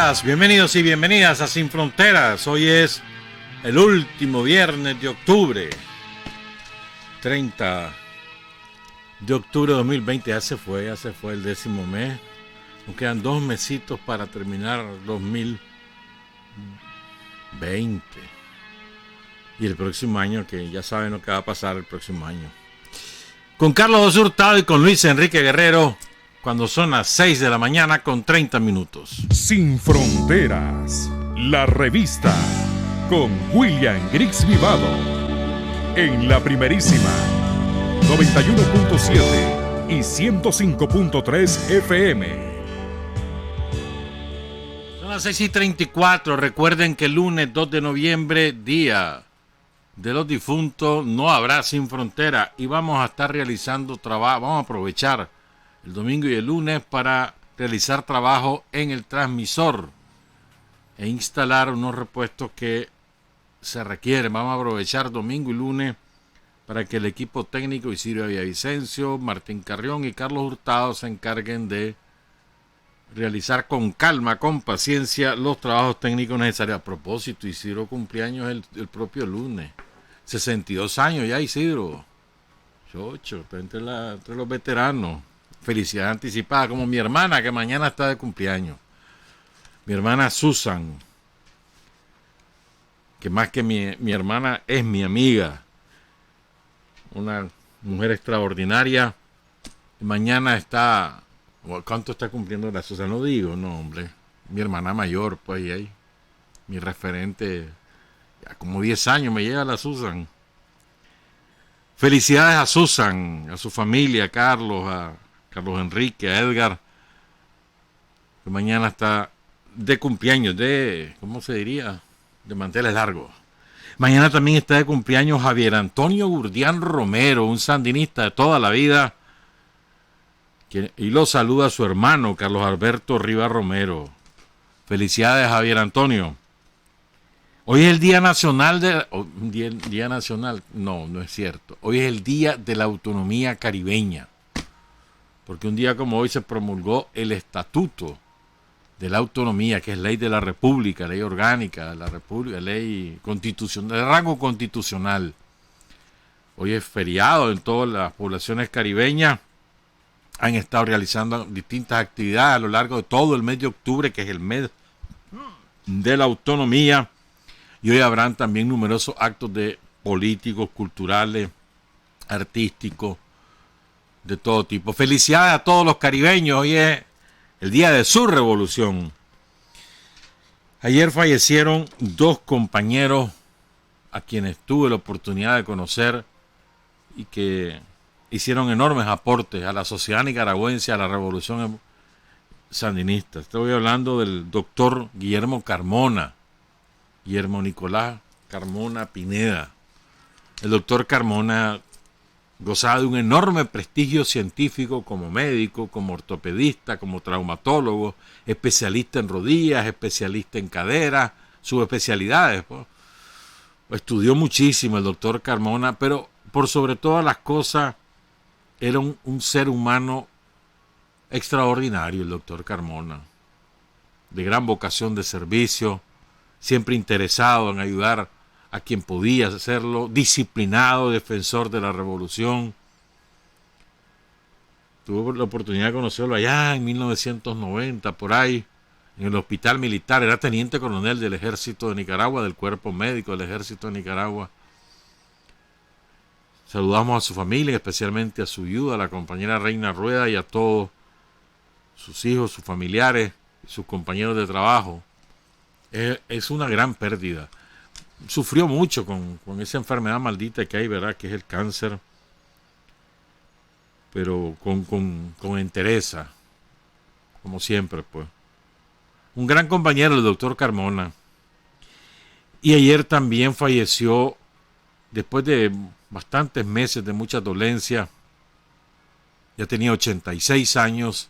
días, bienvenidos y bienvenidas a Sin Fronteras. Hoy es el último viernes de octubre, 30 de octubre de 2020. Ya se fue el 10º mes. Nos quedan 2 mesitos para terminar 2020. Y el próximo año, que ya saben lo que va a pasar el próximo año. Con Carlos Hurtado y con Luis Enrique Guerrero, cuando son las 6 de la mañana con 30 minutos. Sin Fronteras, la revista, con William Griggs Vivado, en la primerísima 91.7 y 105.3 FM. Son las 6:34. Recuerden que el lunes 2 de noviembre, día de los difuntos, no habrá Sin Frontera y vamos a estar realizando trabajo. Vamos a aprovechar el domingo y el lunes para realizar trabajo en el transmisor e instalar unos repuestos que se requieren. Vamos a aprovechar domingo y lunes para que el equipo técnico Isidro Villavicencio, Martín Carrión y Carlos Hurtado se encarguen de realizar con calma, con paciencia, los trabajos técnicos necesarios. A propósito, Isidro cumpleaños el propio lunes. 62 años ya, Isidro. Chocho, está entre los veteranos. Felicidades anticipadas, como mi hermana, que mañana está de cumpleaños. Mi hermana Susan, que más que mi hermana es mi amiga. Una mujer extraordinaria. Mañana está... ¿Cuánto está cumpliendo la Susan? No digo, no, hombre. Mi hermana mayor, pues, ahí. Mi referente, ya como 10 años me lleva la Susan. Felicidades a Susan, a su familia, a Carlos Enrique, a Edgar, que mañana está de cumpleaños, ¿cómo se diría? De manteles largos. Mañana también está de cumpleaños Javier Antonio Gurdián Romero, un sandinista de toda la vida, y lo saluda a su hermano, Carlos Alberto Rivas Romero. Felicidades, Javier Antonio. Hoy es el Día Nacional Día Nacional, no es cierto. Hoy es el Día de la Autonomía Caribeña. Porque un día como hoy se promulgó el Estatuto de la Autonomía, que es ley de la República, ley orgánica de la República, ley constitucional, de rango constitucional. Hoy es feriado en todas las poblaciones caribeñas. Han estado realizando distintas actividades a lo largo de todo el mes de octubre, que es el mes de la autonomía. Y hoy habrán también numerosos actos de políticos, culturales, artísticos, de todo tipo. Felicidades a todos los caribeños. Hoy es el día de su revolución. Ayer fallecieron 2 compañeros a quienes tuve la oportunidad de conocer y que hicieron enormes aportes a la sociedad nicaragüense, a la revolución sandinista. Estoy hablando del doctor Guillermo Nicolás Carmona Pineda. El doctor Carmona gozaba de un enorme prestigio científico como médico, como ortopedista, como traumatólogo, especialista en rodillas, especialista en caderas, subespecialidades. Estudió muchísimo el doctor Carmona, pero por sobre todas las cosas era un ser humano extraordinario el doctor Carmona, de gran vocación de servicio, siempre interesado en ayudar a quien podía hacerlo, disciplinado, defensor de la revolución. Tuve la oportunidad de conocerlo allá en 1990, por ahí, en el hospital militar. Era teniente coronel del ejército de Nicaragua, del cuerpo médico del ejército de Nicaragua. Saludamos a su familia, especialmente a su viuda, a la compañera Reina Rueda y a todos sus hijos, sus familiares, sus compañeros de trabajo. Es una gran pérdida. Sufrió mucho con esa enfermedad maldita que hay, ¿verdad? Que es el cáncer. Pero con entereza, como siempre, pues. Un gran compañero, el doctor Carmona. Y ayer también falleció, después de bastantes meses de mucha dolencia, ya tenía 86 años,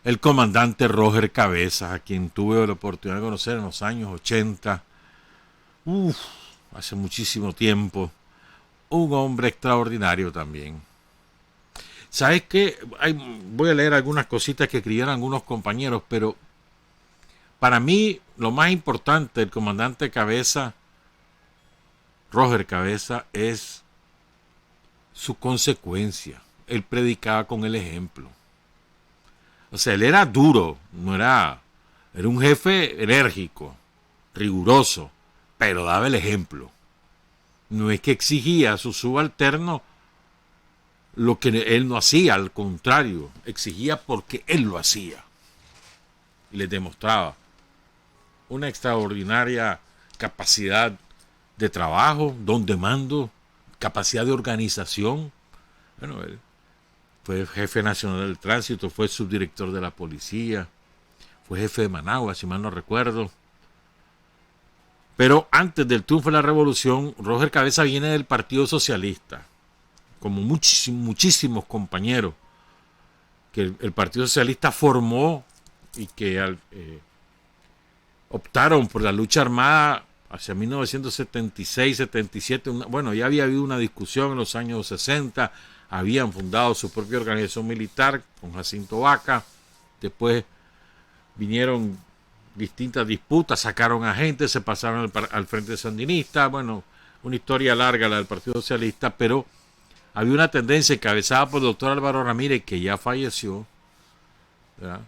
el comandante Roger Cabezas, a quien tuve la oportunidad de conocer en los años 80. Hace muchísimo tiempo. Un hombre extraordinario también. ¿Sabes qué? Voy a leer algunas cositas que escribieron algunos compañeros, pero Para mí, lo más importante del comandante Cabeza, Roger Cabeza, es su consecuencia. Él predicaba con el ejemplo. O sea, él era duro, era un jefe enérgico, riguroso, pero daba el ejemplo. No es que exigía a sus subalternos lo que él no hacía, al contrario, exigía porque él lo hacía. Y les demostraba una extraordinaria capacidad de trabajo, don de mando, capacidad de organización. Bueno, él fue jefe nacional del tránsito, fue subdirector de la policía, fue jefe de Managua, si mal no recuerdo. Pero antes del triunfo de la revolución, Roger Cabeza viene del Partido Socialista, como muchísimos compañeros que el Partido Socialista formó y que optaron por la lucha armada hacia 1976-77. Bueno, ya había habido una discusión en los años 60, habían fundado su propia organización militar con Jacinto Vaca, después vinieron distintas disputas, sacaron a gente, se pasaron al Frente Sandinista, bueno, una historia larga la del Partido Socialista, pero había una tendencia encabezada por el doctor Álvaro Ramírez, que ya falleció, ¿verdad?,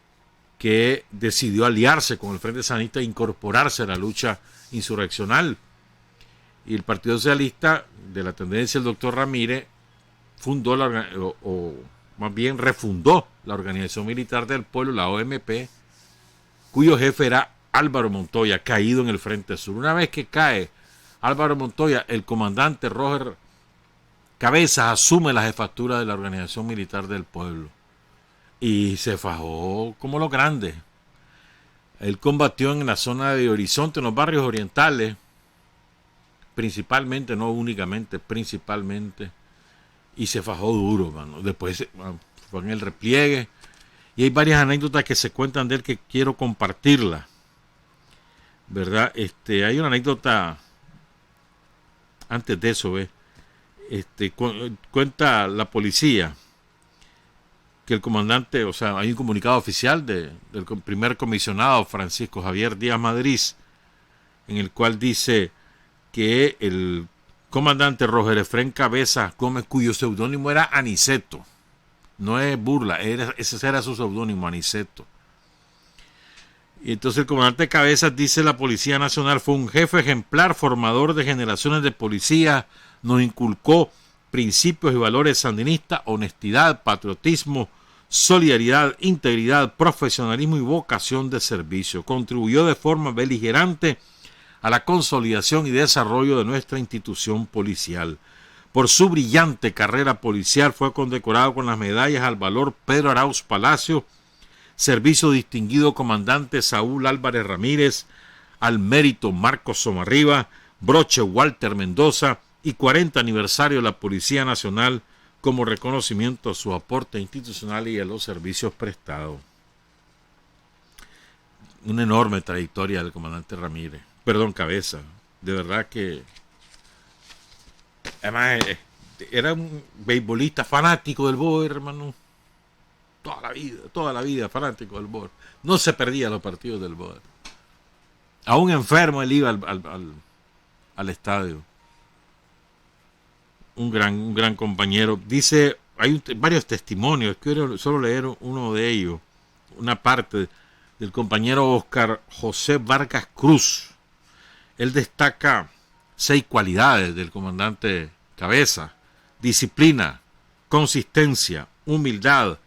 que decidió aliarse con el Frente Sandinista e incorporarse a la lucha insurreccional. Y el Partido Socialista, de la tendencia del doctor Ramírez, fundó o más bien refundó la Organización Militar del Pueblo, la OMP, cuyo jefe era Álvaro Montoya, caído en el Frente Sur. Una vez que cae Álvaro Montoya, el comandante Roger Cabezas asume la jefatura de la Organización Militar del Pueblo y se fajó como los grandes. Él combatió en la zona de Horizonte, en los barrios orientales, principalmente, no únicamente, principalmente, y se fajó duro, mano. Después fue en el repliegue, y hay varias anécdotas que se cuentan de él que quiero compartirlas, ¿verdad? Hay una anécdota antes de eso, ¿ves? Cuenta la policía que el comandante, o sea, hay un comunicado oficial del primer comisionado Francisco Javier Díaz Madrid, en el cual dice que el comandante Roger Efrén Cabeza Gómez, cuyo seudónimo era Aniceto, no es burla, ese era su seudónimo, Aniceto. Y entonces el comandante Cabezas, dice la Policía Nacional, fue un jefe ejemplar, formador de generaciones de policías, nos inculcó principios y valores sandinistas, honestidad, patriotismo, solidaridad, integridad, profesionalismo y vocación de servicio. Contribuyó de forma beligerante a la consolidación y desarrollo de nuestra institución policial. Por su brillante carrera policial fue condecorado con las medallas al valor Pedro Arauz Palacio, servicio distinguido comandante Saúl Álvarez Ramírez, al mérito Marcos Somarriba, broche Walter Mendoza y 40 aniversario de la Policía Nacional como reconocimiento a su aporte institucional y a los servicios prestados. Una enorme trayectoria del comandante Cabeza. De verdad que además era un beisbolista fanático del BOE, hermano. Toda la vida fanático del BOE. No se perdía los partidos del BOE. Aún enfermo él iba al estadio. Un gran compañero. Dice, hay varios testimonios, quiero solo leer uno de ellos, una parte del compañero Oscar José Vargas Cruz. Él destaca 6 cualidades del comandante Cabeza: disciplina, consistencia, humildad,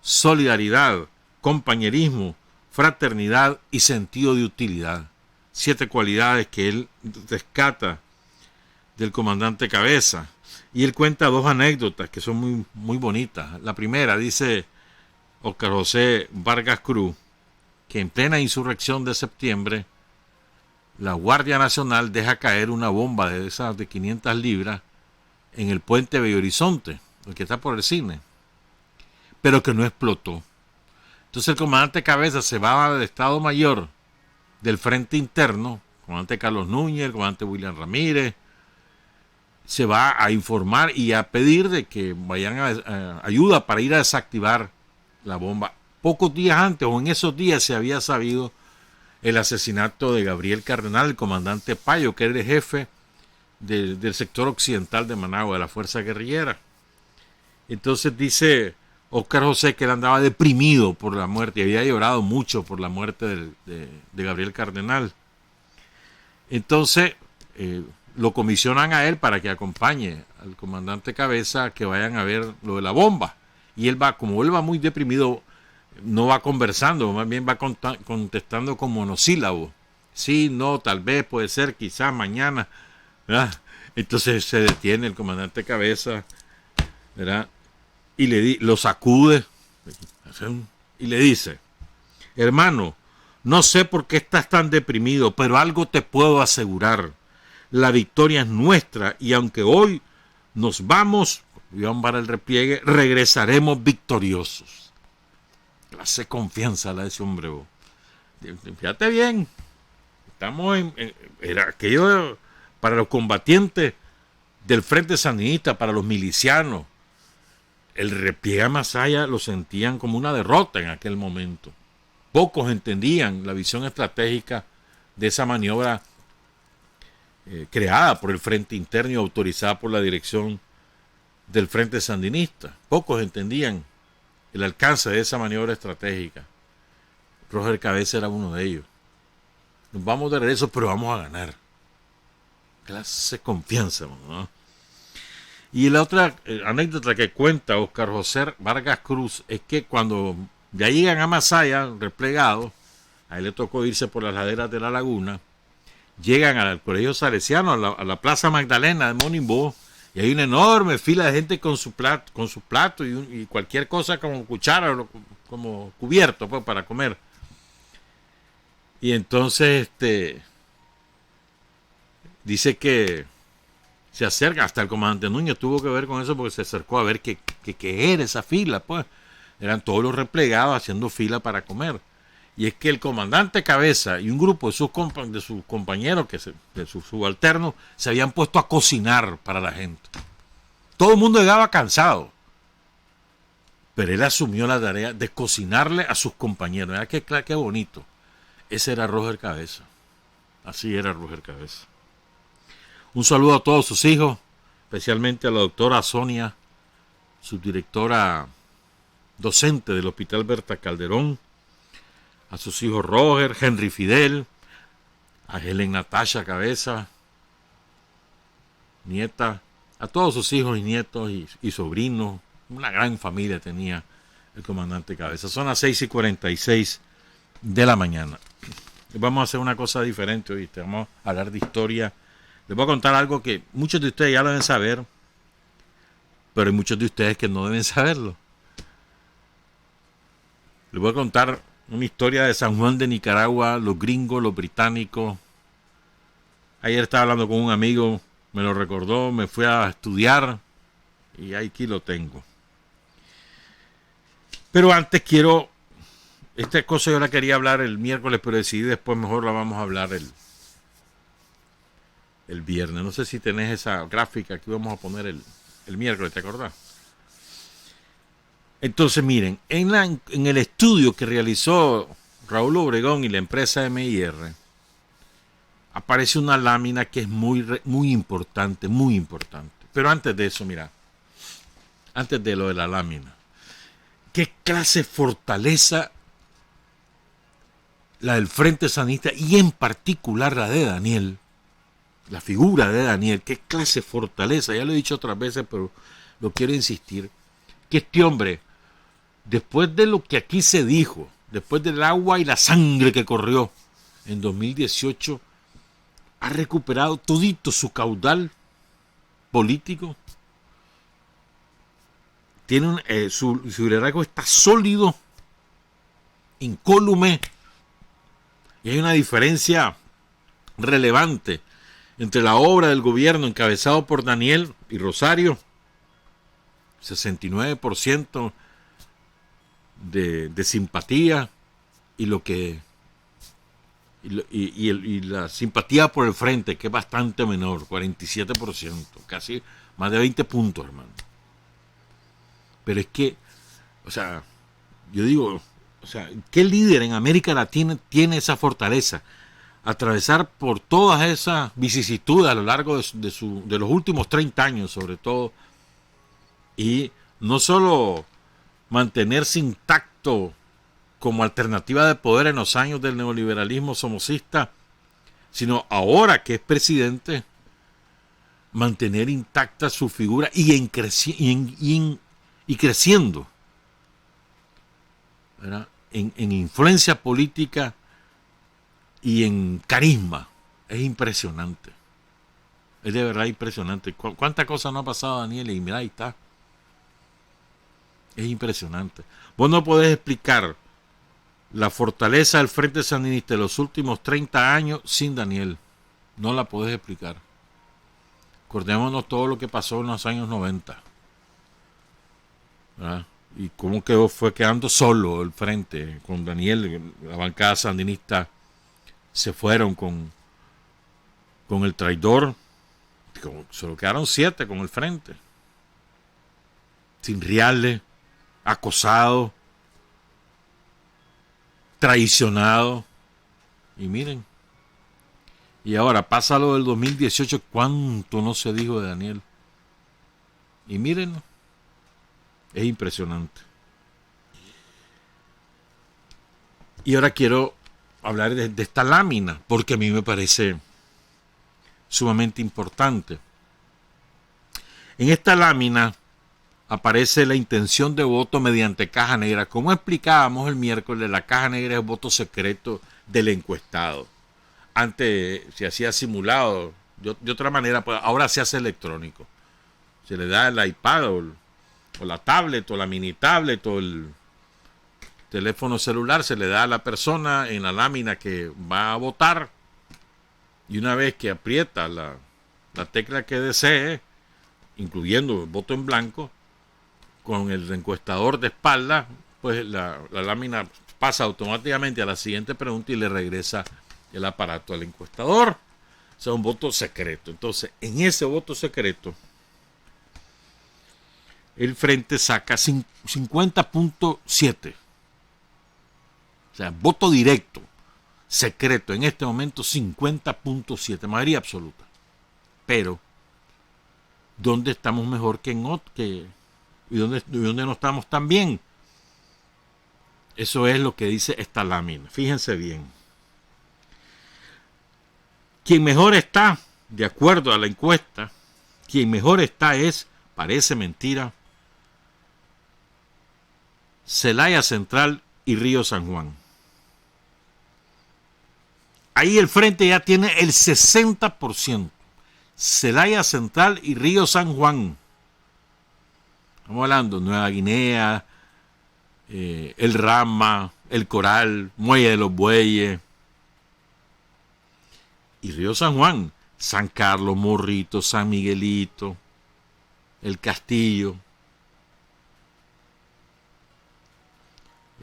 solidaridad, compañerismo, fraternidad y sentido de utilidad. 7 cualidades que él rescata del comandante Cabeza. Y él cuenta 2 anécdotas que son muy, muy bonitas. La primera, dice Oscar José Vargas Cruz, que en plena insurrección de septiembre, la Guardia Nacional deja caer una bomba de esas de 500 libras en el puente Bello Horizonte, el que está por el cine, pero que no explotó. Entonces el comandante Cabeza se va al Estado Mayor del Frente Interno, el comandante Carlos Núñez, el comandante William Ramírez, se va a informar y a pedir de que vayan a ayuda para ir a desactivar la bomba. Pocos días antes o en esos días se había sabido el asesinato de Gabriel Cardenal, el comandante Payo, que era el jefe del sector occidental de Managua, de la fuerza guerrillera. Entonces dice Óscar José que él andaba deprimido por la muerte y había llorado mucho por la muerte de Gabriel Cardenal. Entonces lo comisionan a él para que acompañe al comandante Cabeza, que vayan a ver lo de la bomba. Y él va, como él va muy deprimido, no va conversando, más bien va contestando con monosílabos. Sí, no, tal vez, puede ser, quizá, mañana, ¿verdad? Entonces se detiene el comandante Cabeza, ¿verdad? Y lo sacude y le dice: hermano, no sé por qué estás tan deprimido, pero algo te puedo asegurar. La victoria es nuestra y aunque hoy nos vamos, Iván para el repliegue, regresaremos victoriosos. Clase de confianza la de ese hombre, vos. Fíjate bien, estamos era aquello para los combatientes del Frente Sandinista, para los milicianos. El repliegue a Masaya lo sentían como una derrota en aquel momento. Pocos entendían la visión estratégica de esa maniobra creada por el Frente Interno y autorizada por la dirección del Frente Sandinista. Pocos entendían el alcance de esa maniobra estratégica. Roger Cabeza era uno de ellos. Nos vamos de regreso, pero vamos a ganar. Clase de confianza, ¿no? Y la otra anécdota que cuenta Óscar José Vargas Cruz es que cuando ya llegan a Masaya, replegados, a él le tocó irse por las laderas de la laguna, llegan al Colegio Salesiano, a la Plaza Magdalena de Monimbó, y hay una enorme fila de gente con su plato y cualquier cosa como cuchara, como cubierto, pues, para comer. Y entonces dice que se acerca, hasta el comandante Núñez tuvo que ver con eso porque se acercó a ver qué era esa fila, pues. Eran todos los replegados haciendo fila para comer. Y es que el comandante Cabeza y un grupo de sus compañeros, de sus subalternos, se habían puesto a cocinar para la gente. Todo el mundo llegaba cansado. Pero él asumió la tarea de cocinarle a sus compañeros. Mira qué bonito. Ese era Roger Cabeza. Así era Roger Cabeza. Un saludo a todos sus hijos, especialmente a la doctora Sonia, subdirectora docente del Hospital Berta Calderón, a sus hijos Roger, Henry Fidel, a Helen Natasha Cabeza, nieta, a todos sus hijos y nietos y sobrinos. Una gran familia tenía el comandante Cabeza. Son las 6:46 de la mañana. Vamos a hacer una cosa diferente hoy. Vamos a hablar de historia. Les voy a contar algo que muchos de ustedes ya lo deben saber, pero hay muchos de ustedes que no deben saberlo. Les voy a contar una historia de San Juan de Nicaragua, los gringos, los británicos. Ayer estaba hablando con un amigo, me lo recordó, me fui a estudiar y aquí lo tengo. Pero antes esta cosa yo la quería hablar el miércoles, pero decidí después mejor la vamos a hablar el viernes. No sé si tenés esa gráfica que íbamos a poner el miércoles, ¿te acordás? Entonces miren, en el estudio que realizó Raúl Obregón y la empresa MIR, aparece una lámina que es muy importante, muy importante. Pero antes de eso, mira, antes de lo de la lámina, ¿qué clase de fortaleza la del Frente Sandinista y en particular la de Daniel? La figura de Daniel, qué clase de fortaleza, ya lo he dicho otras veces, pero lo quiero insistir, que este hombre, después de lo que aquí se dijo, después del agua y la sangre que corrió en 2018, ha recuperado todito su caudal político. Tiene su liderazgo está sólido, incólume, y hay una diferencia relevante entre la obra del gobierno encabezado por Daniel y Rosario, 69% de simpatía, y la simpatía por el frente, que es bastante menor, 47%, casi más de 20 puntos, hermano. Pero es que, o sea, yo digo, O sea, ¿qué líder en América Latina tiene esa fortaleza? Atravesar por todas esas vicisitudes a lo largo de los últimos 30 años, sobre todo, y no solo mantenerse intacto como alternativa de poder en los años del neoliberalismo somocista, sino ahora que es presidente, mantener intacta su figura y creciendo, ¿verdad? En influencia política y en carisma. Es impresionante. Es de verdad impresionante. ¿Cuántas cosas no ha pasado, Daniel? Y mira, ahí está. Es impresionante. Vos no podés explicar la fortaleza del Frente Sandinista de los últimos 30 años sin Daniel. No la podés explicar. Acordémonos todo lo que pasó en los años 90. ¿Verdad? Y cómo fue quedando solo el Frente. Con Daniel, la bancada sandinista se fueron con el traidor. Solo quedaron 7 con el Frente. Sin reales, acosado, traicionado. Y miren. Y ahora pasa lo del 2018. ¿Cuánto no se dijo de Daniel? Y miren. Es impresionante. Y ahora quiero hablar de esta lámina, porque a mí me parece sumamente importante. En esta lámina aparece la intención de voto mediante caja negra. Como explicábamos el miércoles, la caja negra es voto secreto del encuestado. Antes se hacía simulado, de otra manera, pues ahora se hace electrónico. Se le da el iPad o la tablet o la mini tablet o el teléfono celular, se le da a la persona en la lámina que va a votar, y una vez que aprieta la tecla que desee, incluyendo el voto en blanco, con el encuestador de espalda, pues la lámina pasa automáticamente a la siguiente pregunta y le regresa el aparato al encuestador. O sea, un voto secreto. Entonces, en ese voto secreto, el Frente saca 50.7. O sea, voto directo, secreto, en este momento 50.7, mayoría absoluta. Pero, ¿dónde estamos mejor que en otro? ¿Y dónde no estamos tan bien? Eso es lo que dice esta lámina. Fíjense bien. Quien mejor está, de acuerdo a la encuesta, quien mejor está es, parece mentira, Celaya Central y Río San Juan. Ahí el Frente ya tiene el 60%. Celaya Central y Río San Juan. Estamos hablando de Nueva Guinea, el Rama, el Coral, Muelle de los Bueyes. Y Río San Juan, San Carlos, Morrito, San Miguelito, el Castillo,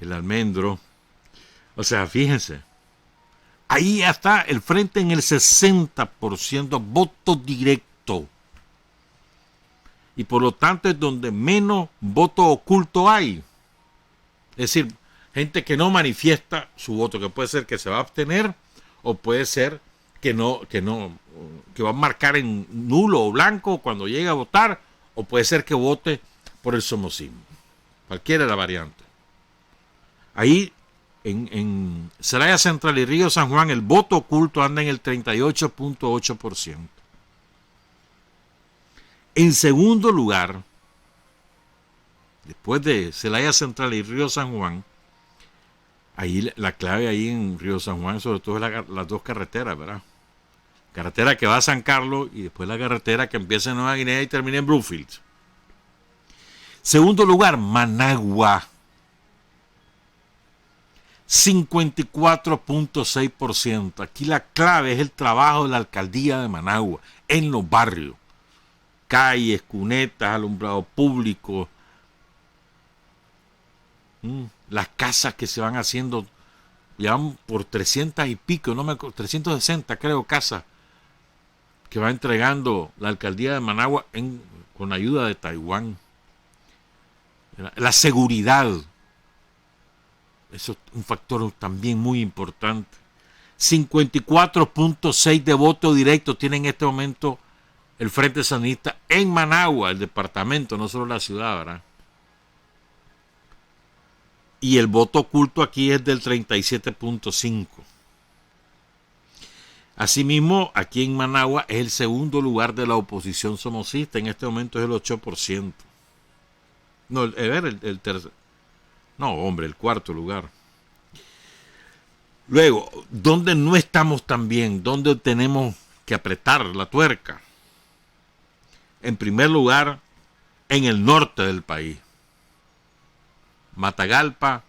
el Almendro. O sea, fíjense, ahí ya está el Frente en el 60%, voto directo. Y por lo tanto es donde menos voto oculto hay. Es decir, gente que no manifiesta su voto, que puede ser que se va a abstener, o puede ser que va a marcar en nulo o blanco cuando llegue a votar, o puede ser que vote por el somocismo. Cualquiera de la variante. Ahí en Celaya Central y Río San Juan el voto oculto anda en el 38.8%. En segundo lugar, después de Celaya Central y Río San Juan, ahí la clave ahí en Río San Juan sobre todo es las dos carreteras, ¿verdad? Carretera que va a San Carlos y después la carretera que empieza en Nueva Guinea y termina en Bluefield. Segundo lugar, Managua. 54.6%. Aquí la clave es el trabajo de la alcaldía de Managua en los barrios. Calles, cunetas, alumbrado público. Las casas que se van haciendo, ya van por 300 y pico, 360 creo casas que va entregando la alcaldía de Managua con ayuda de Taiwán. La seguridad. Eso es un factor también muy importante. 54.6 de voto directo tiene en este momento el Frente Sandinista en Managua, el departamento, no solo la ciudad, ¿verdad? Y el voto oculto aquí es del 37.5. Asimismo, aquí en Managua es el segundo lugar de la oposición somocista. En este momento es el 8%. No, el tercer. No, hombre, el cuarto lugar. Luego, ¿dónde no estamos tan bien? ¿Dónde tenemos que apretar la tuerca? En primer lugar, en el norte del país. Matagalpa,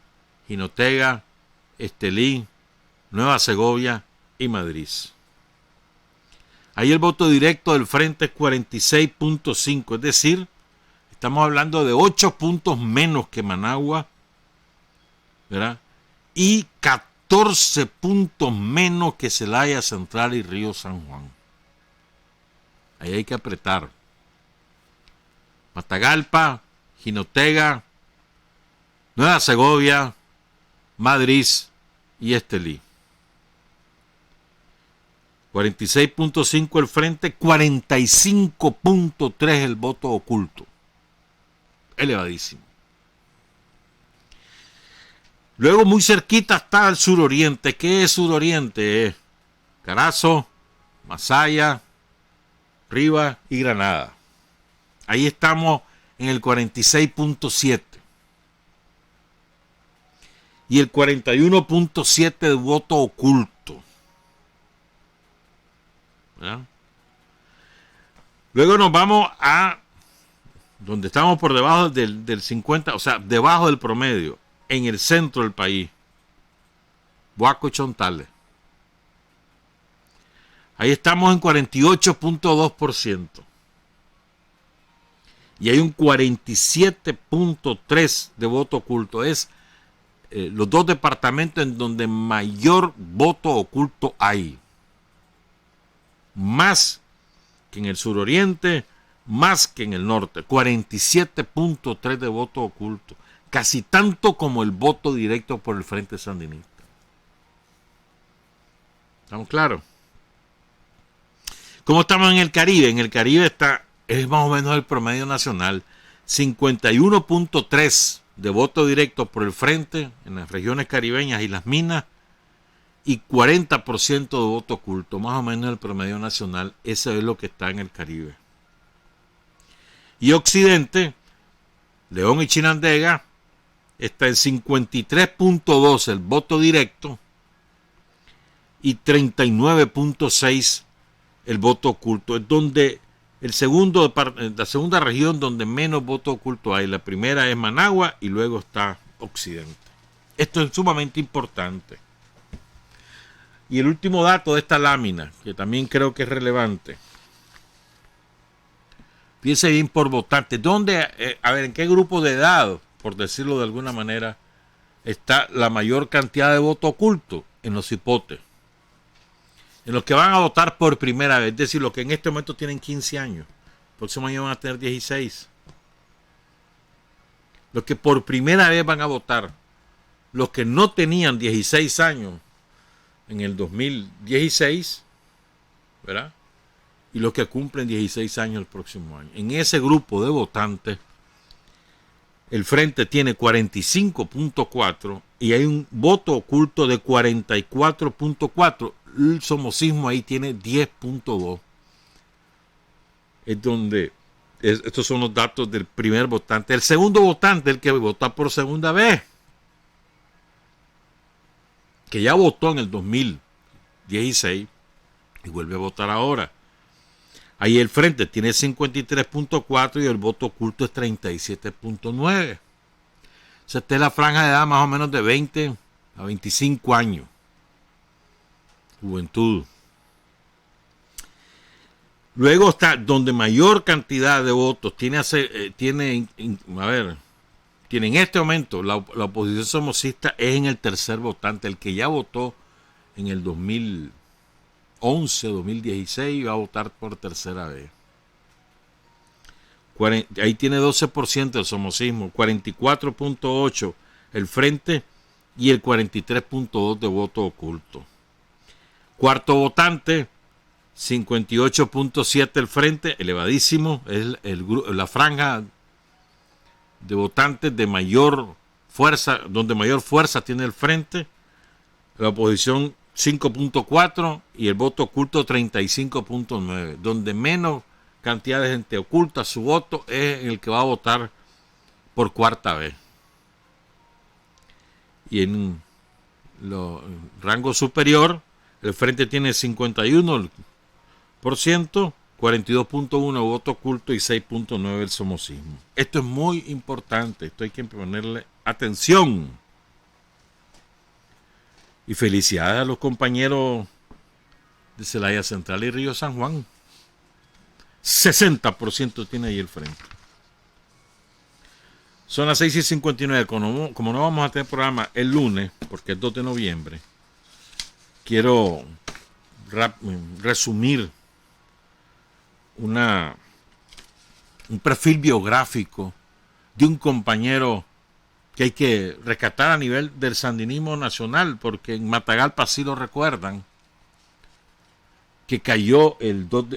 Jinotega, Estelí, Nueva Segovia y Madrid. Ahí el voto directo del frente es 46.5, es decir, estamos hablando de 8 puntos menos que Managua, ¿verdad? Y 14 puntos menos que Celaya Central y Río San Juan. Ahí hay que apretar. Matagalpa, Jinotega, Nueva Segovia, Madrid y Estelí. 46.5 el frente, 45.3 el voto oculto. Elevadísimo. Luego muy cerquita está el suroriente. ¿Qué es suroriente? Carazo, Masaya, Rivas y Granada. Ahí estamos en el 46.7. Y el 41.7 de voto oculto. ¿Ya? Luego nos vamos a donde estamos por debajo del 50, o sea, debajo del promedio, en el centro del país. Boaco y Chontales. Ahí estamos en 48.2%. Y hay un 47.3 de voto oculto. Es los dos departamentos en donde mayor voto oculto hay. Más que en el suroriente, más que en el norte. 47.3 de voto oculto. Casi tanto como el voto directo por el Frente Sandinista. ¿Estamos claros? ¿Cómo estamos en el Caribe? En el Caribe es más o menos el promedio nacional. 51.3 de voto directo por el Frente en las regiones caribeñas y las minas. Y 40% de voto oculto, más o menos el promedio nacional. Eso es lo que está en el Caribe. Y Occidente, León y Chinandega, está en 53.2 el voto directo y 39.6 el voto oculto. Es donde la segunda región donde menos voto oculto hay. La primera es Managua y luego está Occidente. Esto es sumamente importante. Y el último dato de esta lámina, que también creo que es relevante. Fíjense bien por votantes. ¿En qué grupo de edad, por decirlo de alguna manera, está la mayor cantidad de voto oculto? En los hipotes. En los que van a votar por primera vez. Es decir, los que en este momento tienen 15 años. El próximo año van a tener 16. Los que por primera vez van a votar. Los que no tenían 16 años en el 2016, ¿verdad? Y los que cumplen 16 años el próximo año. En ese grupo de votantes, el Frente tiene 45.4 y hay un voto oculto de 44.4. El somocismo ahí tiene 10.2. Es donde, estos son los datos del primer votante. El segundo votante, el que vota por segunda vez, que ya votó en el 2016 y vuelve a votar ahora. Ahí el Frente tiene 53.4 y el voto oculto es 37.9. Esta es la franja de edad más o menos de 20 a 25 años. Juventud. Luego está donde mayor cantidad de votos tiene en este momento la oposición somocista es en el tercer votante, el que ya votó en el 2011, 2016 va a votar por tercera vez. Ahí tiene 12% el somocismo, 44.8 el Frente y el 43.2% de voto oculto. Cuarto votante, 58.7% el frente, elevadísimo, es la franja de votantes de mayor fuerza, donde mayor fuerza tiene el frente, la oposición 5.4% y el voto oculto 35.9%, donde menos cantidad de gente oculta su voto es el que va a votar por cuarta vez. Y en rango superior, el frente tiene 51%, 42.1% voto oculto y 6.9% el somocismo. Esto es muy importante, esto hay que ponerle atención. Y felicidades a los compañeros de Celaya Central y Río San Juan. 60% tiene ahí el frente. Son las 6:59. Como no vamos a tener programa el lunes, porque es 2 de noviembre, quiero resumir un perfil biográfico de un compañero que hay que rescatar a nivel del sandinismo nacional, porque en Matagalpa sí lo recuerdan, que cayó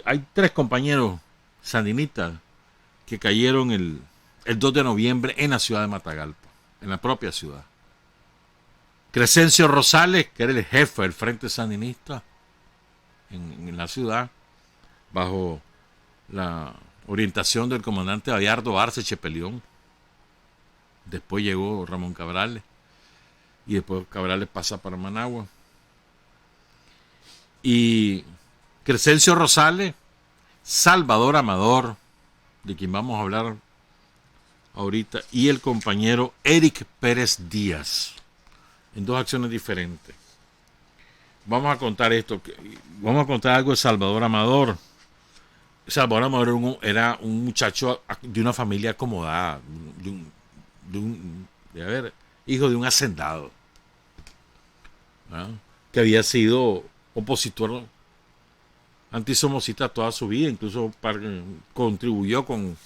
hay 3 compañeros sandinistas que cayeron el 2 de noviembre en la ciudad de Matagalpa, en la propia ciudad. Crescencio Rosales, que era el jefe del Frente Sandinista en la ciudad, bajo la orientación del comandante Bayardo Arce Chepelión. Después llegó Ramón Cabrales y después Cabrales pasa para Managua. Y Crescencio Rosales, Salvador Amador, de quien vamos a hablar ahorita, y el compañero Eric Pérez Díaz, en 2 acciones diferentes. Vamos a contar algo de Salvador Amador. Salvador Amador era un muchacho de una familia acomodada, hijo de un hacendado, ¿verdad? Que había sido opositor antisomocista toda su vida, incluso contribuyó con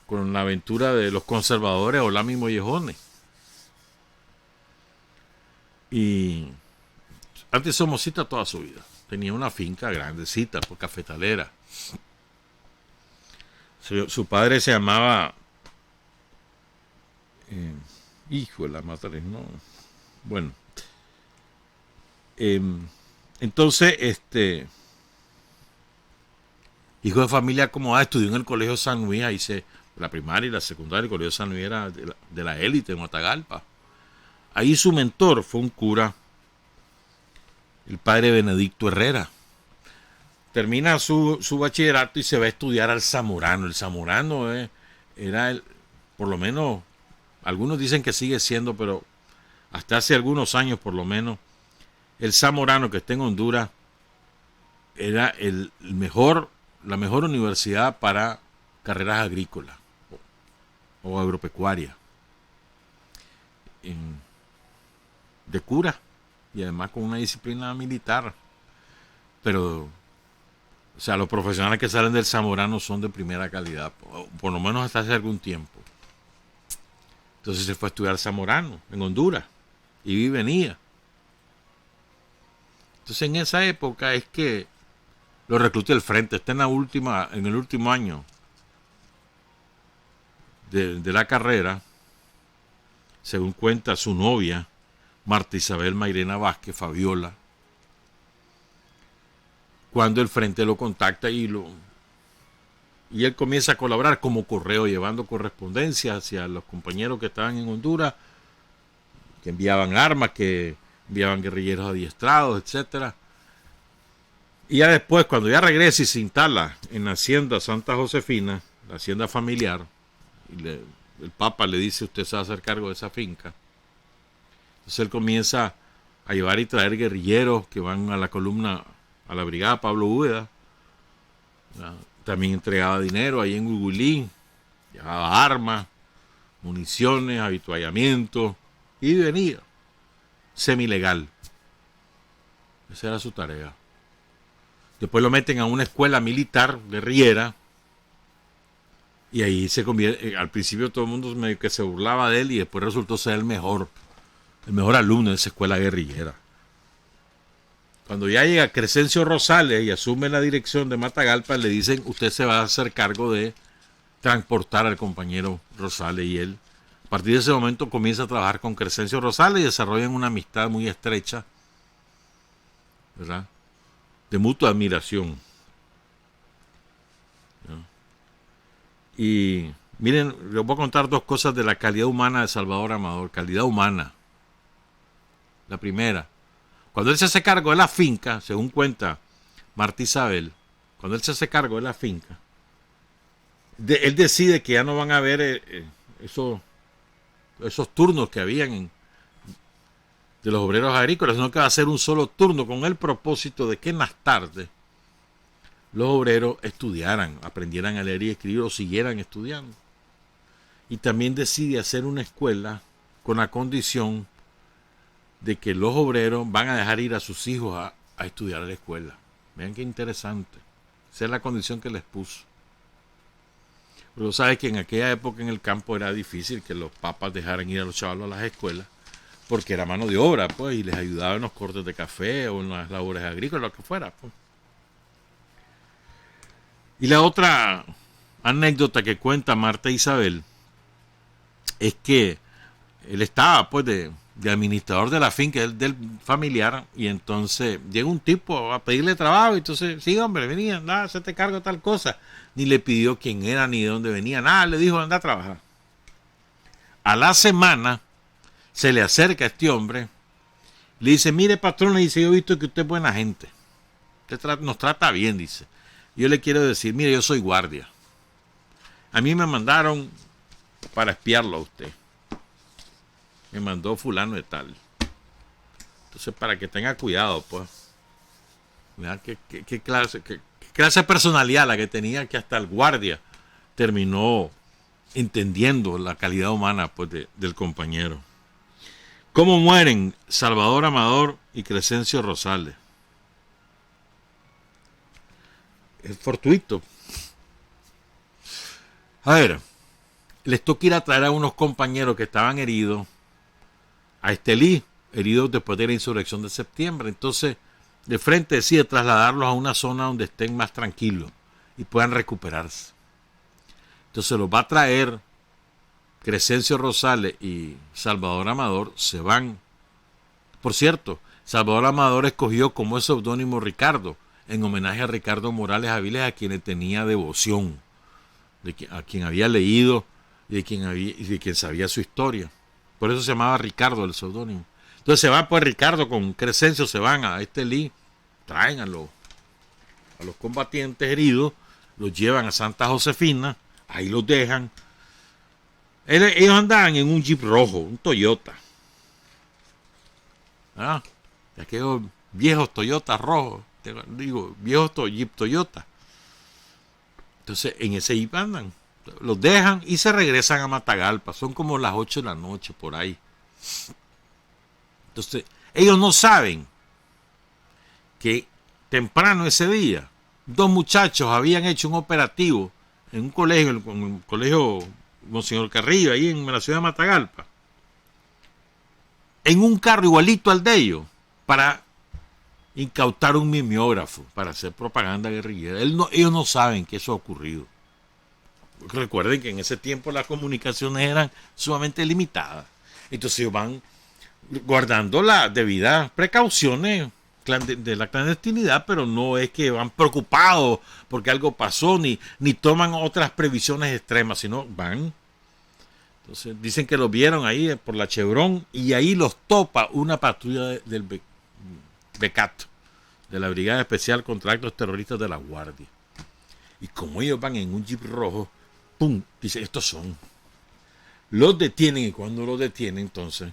la aventura de los conservadores Olami Mollejones. Y antisomocista toda su vida. Tenía una finca grandecita, por cafetalera. Su padre se llamaba hijo de la madre, no. Bueno. Entonces, hijo de familia acomodada, estudió en el Colegio San Luis, ahí la primaria y la secundaria. El Colegio San Luis era de la élite en Matagalpa. Ahí su mentor fue un cura, el padre Benedicto Herrera. Termina su bachillerato y se va a estudiar al Zamorano. El Zamorano era por lo menos, algunos dicen que sigue siendo, pero hasta hace algunos años por lo menos, el Zamorano, que está en Honduras, era la mejor universidad para carreras agrícolas o agropecuarias, de cura, y además con una disciplina militar. Pero, o sea, los profesionales que salen del Zamorano son de primera calidad, por lo menos hasta hace algún tiempo. Entonces se fue a estudiar Zamorano en Honduras y venía. Entonces en esa época es que lo recluté el frente. Está en el último año de la carrera, según cuenta su novia, Marta Isabel Mairena Vázquez, Fabiola, cuando el frente lo contacta y él comienza a colaborar como correo, llevando correspondencia hacia los compañeros que estaban en Honduras, que enviaban armas, que enviaban guerrilleros adiestrados, etcétera. Y ya después, cuando ya regresa y se instala en la hacienda Santa Josefina, la hacienda familiar, y el Papa le dice: usted se va a hacer cargo de esa finca. Entonces él comienza a llevar y traer guerrilleros que van a la columna, a la brigada Pablo Úbeda. También entregaba dinero ahí en Huigulín, llevaba armas, municiones, habituallamiento, y venía semilegal. Esa era su tarea. Después lo meten a una escuela militar guerrillera y ahí se convierte. Al principio todo el mundo medio que se burlaba de él y después resultó ser el mejor el mejor alumno de esa escuela guerrillera. Cuando ya llega Crescencio Rosales y asume la dirección de Matagalpa, le dicen, usted se va a hacer cargo de transportar al compañero Rosales, y él, a partir de ese momento, comienza a trabajar con Crescencio Rosales y desarrollan una amistad muy estrecha, ¿verdad?, de mutua admiración. ¿No? Y miren, les voy a contar dos cosas de la calidad humana de Salvador Amador. Calidad humana. La primera, cuando él se hace cargo de la finca, según cuenta Marta Isabel, cuando él se hace cargo de la finca, él decide que ya no van a haber esos turnos que habían de los obreros agrícolas, sino que va a ser un solo turno, con el propósito de que en las tardes los obreros estudiaran, aprendieran a leer y escribir o siguieran estudiando. Y también decide hacer una escuela con la condición de que los obreros van a dejar ir a sus hijos a estudiar a la escuela. Vean qué interesante. Esa es la condición que les puso. Pero sabes que en aquella época en el campo era difícil que los papas dejaran ir a los chavalos a las escuelas, porque era mano de obra, pues, y les ayudaba en los cortes de café o en las labores agrícolas, lo que fuera, pues. Y la otra anécdota que cuenta Marta Isabel es que él estaba, pues, de administrador de la finca del familiar, y entonces llega un tipo a pedirle trabajo, y entonces, sí, hombre, venía, anda, se te cargo tal cosa. Ni le pidió quién era ni de dónde venía, nada, le dijo, anda a trabajar. A la semana se le acerca a este hombre, le dice, mire, patrón, le dice, yo he visto que usted es buena gente, usted nos trata bien, dice. Yo le quiero decir, mire, yo soy guardia, a mí me mandaron para espiarlo a usted, me mandó fulano de tal, entonces para que tenga cuidado, pues. Mira qué clase de personalidad la que tenía, que hasta el guardia terminó entendiendo la calidad humana, pues, del compañero. ¿Cómo mueren Salvador Amador y Crescencio Rosales? Es fortuito. A ver, les toca ir a traer a unos compañeros que estaban heridos a Estelí, heridos después de la insurrección de septiembre. Entonces, de frente decide trasladarlos a una zona donde estén más tranquilos y puedan recuperarse. Entonces los va a traer Crescencio Rosales y Salvador Amador, se van. Por cierto, Salvador Amador escogió como seudónimo Ricardo, en homenaje a Ricardo Morales Aviles, a quien tenía devoción, a quien había leído y de quien sabía su historia. Por eso se llamaba Ricardo el seudónimo. Entonces se va, pues, Ricardo con Crescencio, se van a Estelí, traen a los combatientes heridos, los llevan a Santa Josefina, ahí los dejan. Ellos andaban en un Jeep rojo, un Toyota. De aquellos viejos Toyota rojos, viejos Jeep Toyota. Entonces en ese Jeep andan, los dejan y se regresan a Matagalpa. Son como las 8 de la noche por ahí. Entonces, ellos no saben que temprano ese día, dos muchachos habían hecho un operativo en un colegio, en el colegio Monseñor Carrillo, ahí en la ciudad de Matagalpa, en un carro igualito al de ellos, para incautar un mimeógrafo, para hacer propaganda guerrillera. Ellos no saben que eso ha ocurrido. Porque recuerden que en ese tiempo las comunicaciones eran sumamente limitadas. Entonces ellos van guardando las debidas precauciones de la clandestinidad, pero no es que van preocupados porque algo pasó, ni toman otras previsiones extremas, sino van. Entonces dicen que los vieron ahí por la Chevron, y ahí los topa una patrulla del BECAT, de la Brigada Especial contra Actos Terroristas de la Guardia. Y como ellos van en un jeep rojo, ¡pum!, dice, estos son. Los detienen, y cuando los detienen, entonces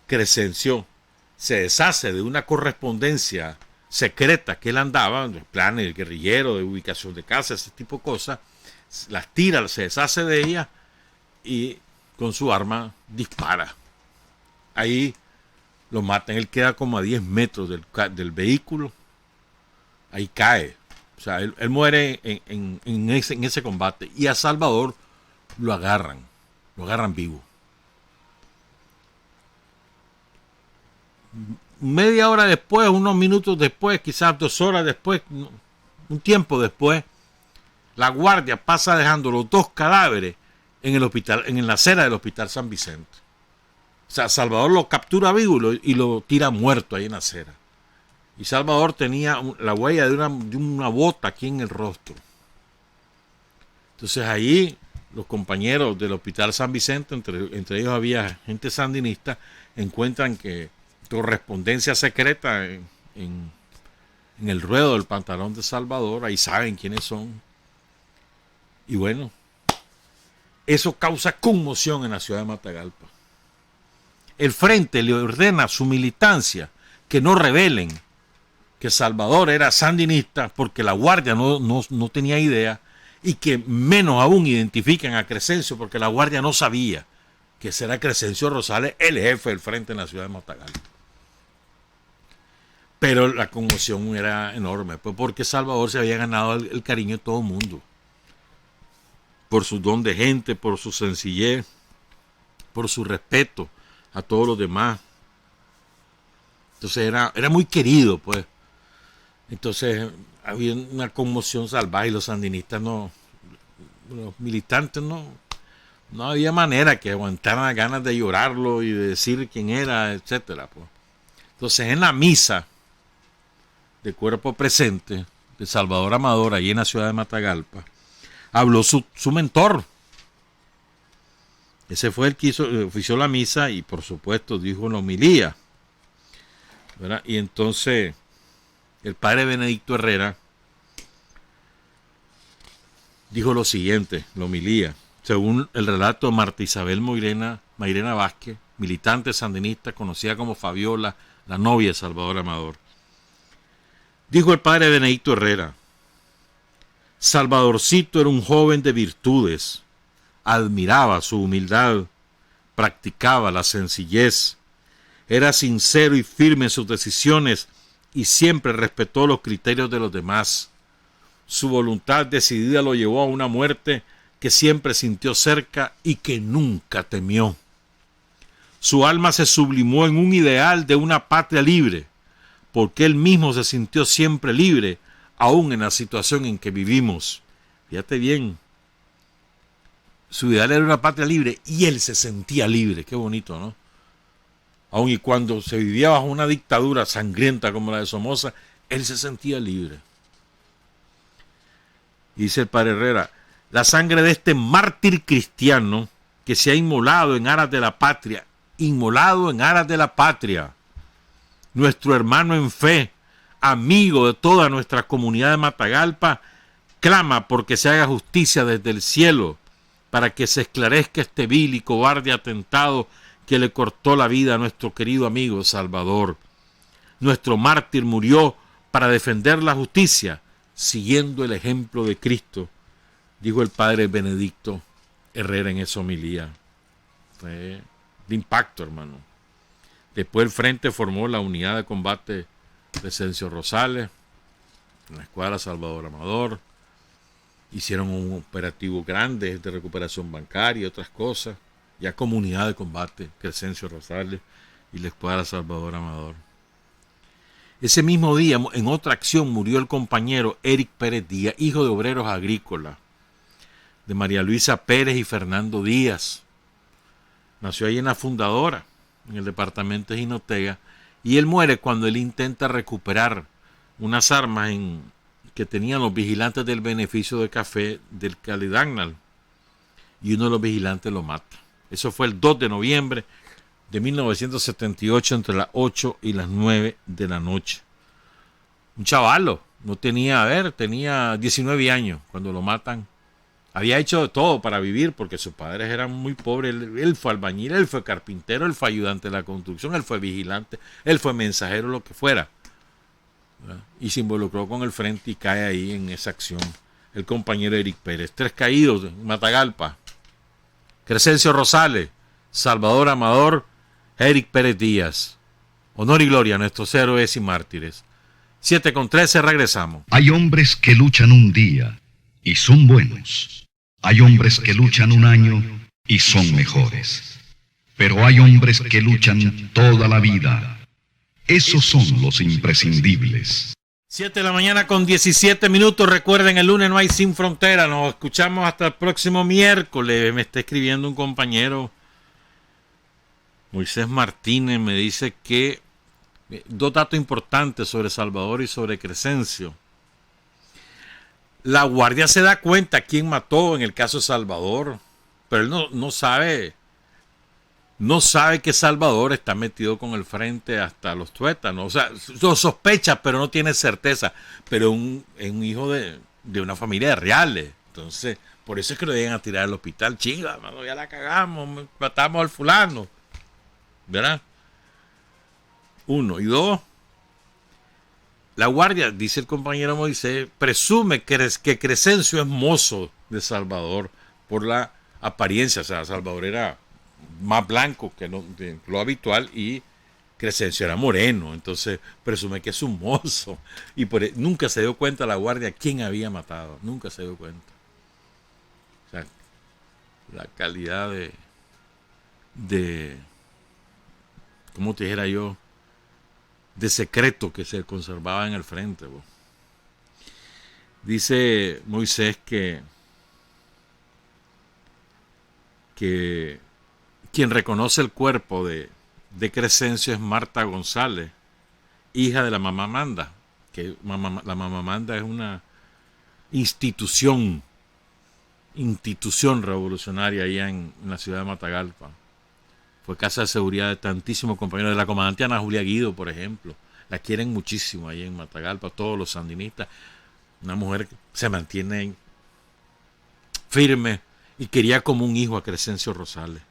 Crescencio se deshace de una correspondencia secreta que él andaba, de planes guerrilleros, de ubicación de casa, ese tipo de cosas, las tira, se deshace de ellas y con su arma dispara. Ahí lo matan, él queda como a 10 metros del vehículo, ahí cae. O sea, él muere en ese combate, y a Salvador lo agarran vivo. media hora después, unos minutos después, quizás 2 horas después, un tiempo después, la guardia pasa dejando los 2 cadáveres en el hospital, en la acera del Hospital San Vicente. O sea, Salvador lo captura vivo y lo tira muerto ahí en la acera. Y Salvador tenía la huella de una bota aquí en el rostro. Entonces ahí los compañeros del Hospital San Vicente, entre ellos había gente sandinista, encuentran que correspondencia secreta en el ruedo del pantalón de Salvador. Ahí saben quiénes son. Y bueno, eso causa conmoción en la ciudad de Matagalpa. El Frente le ordena a su militancia que no revelen que Salvador era sandinista, porque la guardia no tenía idea, y que menos aún identifiquen a Crescencio, porque la guardia no sabía que será Crescencio Rosales el jefe del Frente en la ciudad de Matagalpa. Pero la conmoción era enorme, pues, porque Salvador se había ganado el cariño de todo el mundo, por su don de gente, por su sencillez, por su respeto a todos los demás. Entonces era muy querido, pues. Entonces había una conmoción salvaje y los sandinistas los militantes no había manera que aguantaran las ganas de llorarlo y de decir quién era, etcétera, pues. Entonces en la misa de cuerpo presente de Salvador Amador, allí en la ciudad de Matagalpa, habló su mentor. Ese fue el que ofició la misa y por supuesto dijo la homilía, ¿verdad? Y entonces el padre Benedicto Herrera dijo lo siguiente, la homilía, según el relato de Marta Isabel Mairena Vázquez, militante sandinista conocida como Fabiola, la novia de Salvador Amador. Dijo el padre Benedicto Herrera: Salvadorcito era un joven de virtudes, admiraba su humildad, practicaba la sencillez, era sincero y firme en sus decisiones y siempre respetó los criterios de los demás. Su voluntad decidida lo llevó a una muerte que siempre sintió cerca y que nunca temió. Su alma se sublimó en un ideal de una patria libre, porque él mismo se sintió siempre libre, aún en la situación en que vivimos. Fíjate bien, su ideal era una patria libre y él se sentía libre. Qué bonito, ¿no? Aun y cuando se vivía bajo una dictadura sangrienta como la de Somoza, él se sentía libre. Y dice el padre Herrera: la sangre de este mártir cristiano que se ha inmolado en aras de la patria, nuestro hermano en fe, amigo de toda nuestra comunidad de Matagalpa, clama porque se haga justicia desde el cielo, para que se esclarezca este vil y cobarde atentado que le cortó la vida a nuestro querido amigo Salvador. Nuestro mártir murió para defender la justicia, siguiendo el ejemplo de Cristo, dijo el padre Benedicto Herrera en esa homilía. Fue de impacto, hermano. Después el Frente formó la unidad de combate Crescencio Rosales, en la escuadra Salvador Amador. Hicieron un operativo grande de recuperación bancaria y otras cosas. Ya comunidad de combate Crescencio Rosales y la escuadra Salvador Amador. Ese mismo día, en otra acción, murió el compañero Eric Pérez Díaz, hijo de obreros agrícolas, de María Luisa Pérez y Fernando Díaz. Nació ahí en la Fundadora, en el departamento de Jinotega, y él muere cuando él intenta recuperar unas armas que tenían los vigilantes del beneficio de café del Calidagnal, y uno de los vigilantes lo mata. Eso fue el 2 de noviembre de 1978, entre las 8 y las 9 de la noche. Un chavalo, tenía 19 años cuando lo matan. Había hecho de todo para vivir porque sus padres eran muy pobres. Él fue albañil, él fue carpintero, él fue ayudante de la construcción, él fue vigilante, él fue mensajero, lo que fuera. ¿Verdad? Y se involucró con el Frente y cae ahí en esa acción. El compañero Eric Pérez. 3 caídos en Matagalpa: Crescencio Rosales, Salvador Amador, Eric Pérez Díaz. Honor y gloria a nuestros héroes y mártires. 7:13, regresamos. Hay hombres que luchan un día y son buenos. Hay hombres que luchan un año y son mejores. Pero hay hombres que luchan toda la vida Esos son los imprescindibles. 7 de la mañana con 17 minutos. Recuerden, el lunes no hay Sin Frontera. Nos escuchamos hasta el próximo miércoles. Me está escribiendo un compañero, Moisés Martínez, me dice que dos datos importantes sobre Salvador y sobre Crescencio. La guardia se da cuenta quién mató en el caso de Salvador, pero él no sabe que Salvador está metido con el frente hasta los tuétanos. O sea, lo sospecha, pero no tiene certeza. Pero es un hijo de una familia de reales. Entonces, por eso es que lo llegan a tirar al hospital. Chinga, mano, ya la cagamos, matamos al fulano. ¿Verdad? 1 y 2. La guardia, dice el compañero Moisés, presume que Crescencio es mozo de Salvador por la apariencia. O sea, Salvador era más blanco que lo habitual y Crescencio era moreno. Entonces presume que es un mozo. Y nunca se dio cuenta la guardia quién había matado. Nunca se dio cuenta. O sea, la calidad de ¿cómo te dijera yo? De secreto que se conservaba en el frente. Bo. Dice Moisés que quien reconoce el cuerpo de Crescencio es Marta González, hija de la mamá Amanda, que la mamá Amanda es una institución revolucionaria allá en la ciudad de Matagalpa. Fue casa de seguridad de tantísimos compañeros de la comandante Ana Julia Guido, por ejemplo. La quieren muchísimo ahí en Matagalpa, todos los sandinistas. Una mujer que se mantiene firme y quería como un hijo a Crescencio Rosales.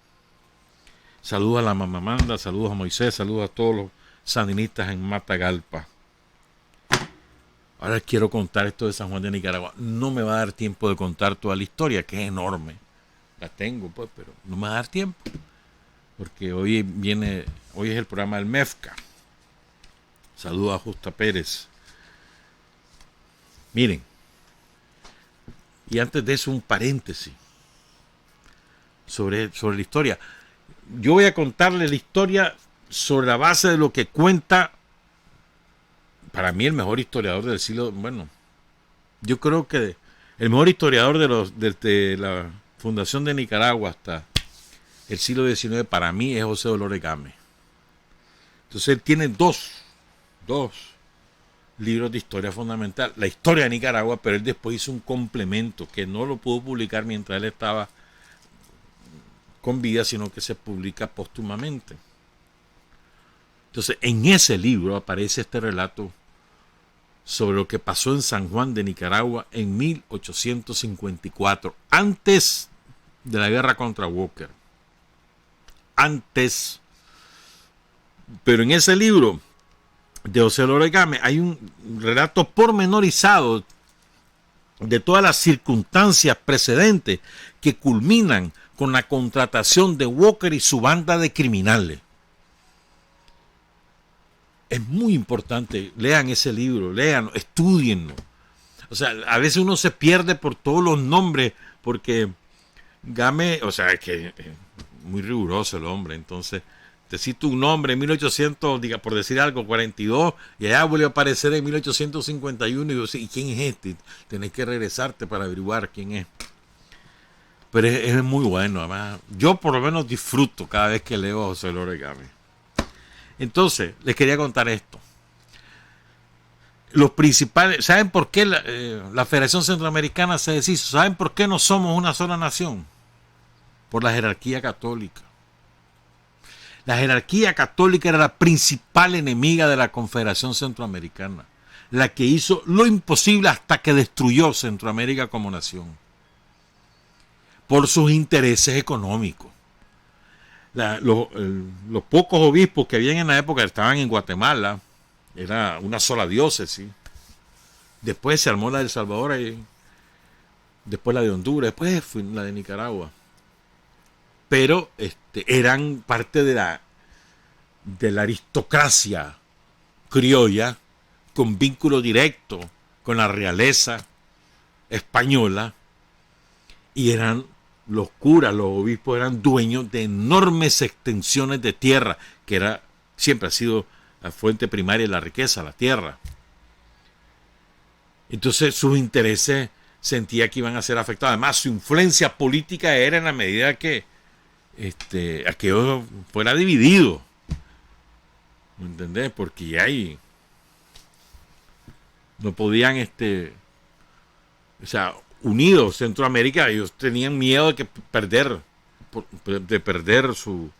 Saludos a la mamá Amanda, saludos a Moisés, saludos a todos los sandinistas en Matagalpa. Ahora quiero contar esto de San Juan de Nicaragua. No me va a dar tiempo de contar toda la historia, que es enorme. La tengo, pues, pero no me va a dar tiempo. Porque hoy es el programa del MEFCA. Saludos a Justa Pérez. Miren, y antes de eso un paréntesis sobre la historia. Yo voy a contarle la historia sobre la base de lo que cuenta, para mí, el mejor historiador del siglo. Bueno, yo creo que el mejor historiador de la fundación de Nicaragua hasta el siglo XIX, para mí, es José Dolores Gámez. Entonces él tiene dos libros de historia fundamental. La historia de Nicaragua, pero él después hizo un complemento que no lo pudo publicar mientras él estaba con vida, sino que se publica póstumamente. Entonces, en ese libro aparece este relato sobre lo que pasó en San Juan de Nicaragua en 1854, antes de la guerra contra Walker. Antes, pero en ese libro de José Dolores Gámez hay un relato pormenorizado de todas las circunstancias precedentes que culminan con la contratación de Walker y su banda de criminales. Es muy importante, lean ese libro, léanlo, estudienlo. O sea, a veces uno se pierde por todos los nombres, porque Gámez, o sea, es que muy riguroso el hombre. Entonces, te cito un nombre en 1800, diga, por decir algo, 42, y allá vuelve a aparecer en 1851, y yo sé, ¿y quién es este? Tenés que regresarte para averiguar quién es. Pero es muy bueno, además. Yo por lo menos disfruto cada vez que leo a José Dolores Gámez. Entonces, les quería contar esto. Los principales, ¿saben por qué la Federación Centroamericana se deshizo? ¿Saben por qué no somos una sola nación? Por la jerarquía católica. La jerarquía católica era la principal enemiga de la Confederación Centroamericana, la que hizo lo imposible hasta que destruyó Centroamérica como nación, por sus intereses económicos. Los pocos obispos que habían en la época estaban en Guatemala, era una sola diócesis. Después se armó la de El Salvador, después la de Honduras, después fue la de Nicaragua. Pero eran parte de la aristocracia criolla, con vínculo directo con la realeza española, y eran los curas, los obispos eran dueños de enormes extensiones de tierra, que siempre ha sido la fuente primaria de la riqueza, la tierra. Entonces sus intereses sentía que iban a ser afectados. Además, su influencia política era en la medida que aquello fuera dividido. ¿Me entendés? Porque ya ahí no podían, unidos Centroamérica, ellos tenían miedo de perder su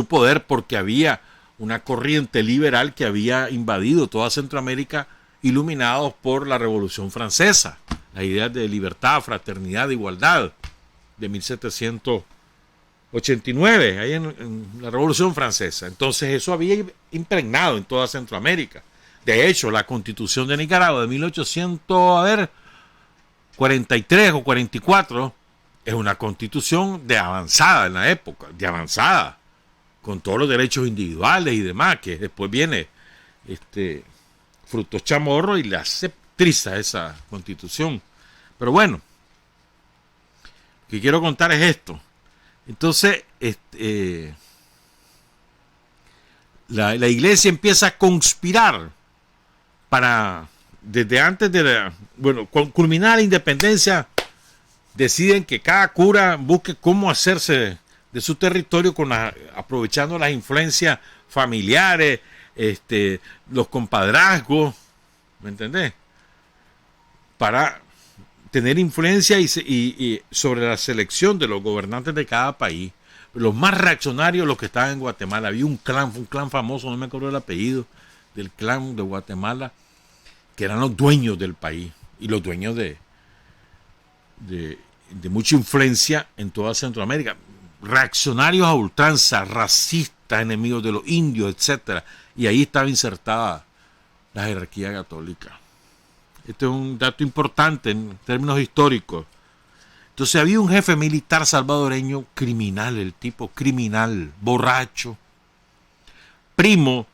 poder, porque había una corriente liberal que había invadido toda Centroamérica, iluminados por la Revolución Francesa, las ideas de libertad, fraternidad, igualdad de 1789, ahí en la Revolución Francesa. Entonces eso había impregnado en toda Centroamérica. De hecho, la Constitución de Nicaragua de 1843 o 44 es una constitución de avanzada en la época, de avanzada, con todos los derechos individuales y demás, que después viene Frutos Chamorro y le hace triza esa constitución. Pero bueno, lo que quiero contar es esto. Entonces, la iglesia empieza a conspirar para, desde antes de culminar la independencia, deciden que cada cura busque cómo hacerse de su territorio aprovechando las influencias familiares, los compadrazgos, ¿me entendés? Para tener influencia y sobre la selección de los gobernantes de cada país. Los más reaccionarios, los que estaban en Guatemala. Había un clan famoso, no me acuerdo el apellido, del clan de Guatemala, que eran los dueños del país y los dueños de mucha influencia en toda Centroamérica. Reaccionarios a ultranza, racistas, enemigos de los indios, etcétera. Y ahí estaba insertada la jerarquía católica. Este es un dato importante en términos históricos. Entonces había un jefe militar salvadoreño criminal, el tipo criminal, borracho, primo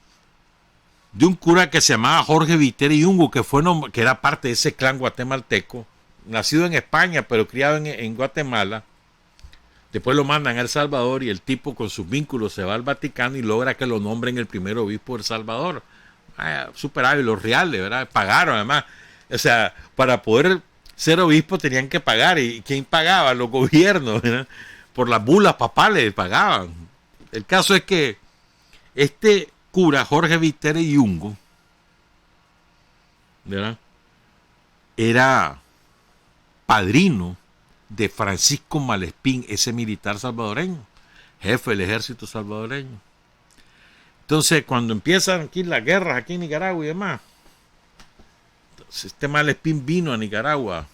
de un cura que se llamaba Jorge Viteri Yungo, que era parte de ese clan guatemalteco, nacido en España pero criado en Guatemala. Después lo mandan a El Salvador y el tipo con sus vínculos se va al Vaticano y logra que lo nombren el primer obispo de El Salvador. Súper hábil, los reales, ¿verdad? Pagaron además. O sea, para poder ser obispo tenían que pagar. ¿Y quién pagaba? Los gobiernos, ¿verdad? Por las bulas papales pagaban. El caso es que este cura, Jorge Viteri Yungo, ¿verdad?, era padrino de Francisco Malespín, ese militar salvadoreño, jefe del ejército salvadoreño. Entonces, cuando empiezan aquí las guerras aquí en Nicaragua y demás, entonces este Malespín vino a Nicaragua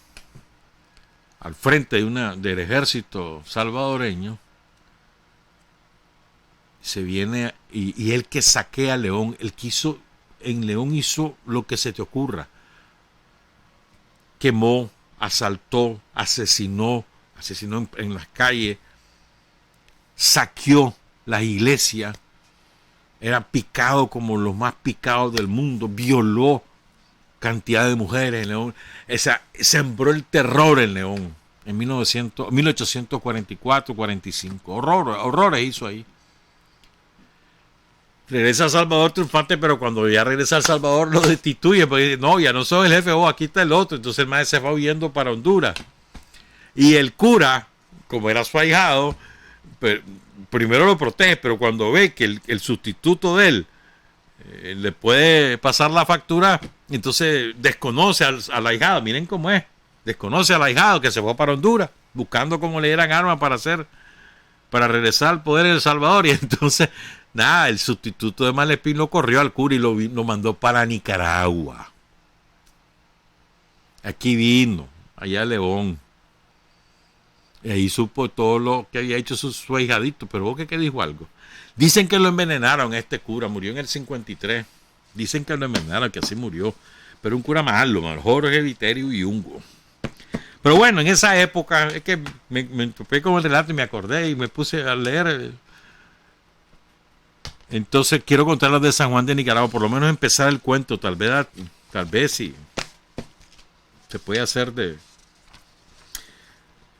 al frente del ejército salvadoreño. Se viene y él que saquea a León, en León hizo lo que se te ocurra. Quemó, asaltó, asesinó en las calles, saqueó las iglesias, era picado como los más picados del mundo, violó cantidad de mujeres en León. Sembró el terror en León en 1844-45. Horrores hizo ahí. Regresa a Salvador triunfante, pero cuando ya regresa a El Salvador lo destituye, porque dice, no, ya no soy el jefe, aquí está el otro. Entonces el maestro se va huyendo para Honduras. Y el cura, como era su ahijado, primero lo protege, pero cuando ve que el sustituto de él le puede pasar la factura, entonces desconoce al ahijado. Miren cómo es. Desconoce al ahijado que se fue para Honduras, buscando cómo le dieran armas para regresar al poder en El Salvador. Y entonces, nada, el sustituto de Malespín lo corrió al cura y lo mandó para Nicaragua. Aquí vino, allá a León. Y ahí supo todo lo que había hecho su ahijadito. Pero vos que dijo algo. Dicen que lo envenenaron a este cura, murió en el 53. Dicen que lo envenenaron, que así murió. Pero un cura malo, Jorge Viteri Yungo. Pero bueno, en esa época, es que me topé con el relato y me acordé y me puse a leer. Entonces quiero contar las de San Juan de Nicaragua, por lo menos empezar el cuento, tal vez sí se puede hacer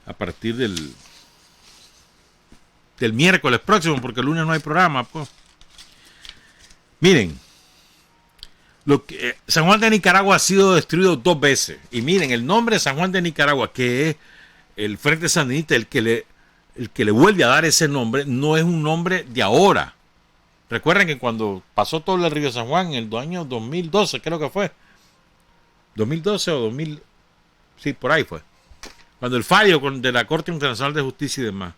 a partir del miércoles próximo, porque el lunes no hay programa, pues. Miren, San Juan de Nicaragua ha sido destruido 2 veces. Y miren, el nombre de San Juan de Nicaragua, que es el Frente Sandinista, el que le vuelve a dar ese nombre, no es un nombre de ahora. Recuerden que cuando pasó todo el río San Juan en el año 2012, creo que fue. 2012 o 2000, sí, por ahí fue. Cuando el fallo de la Corte Internacional de Justicia y demás,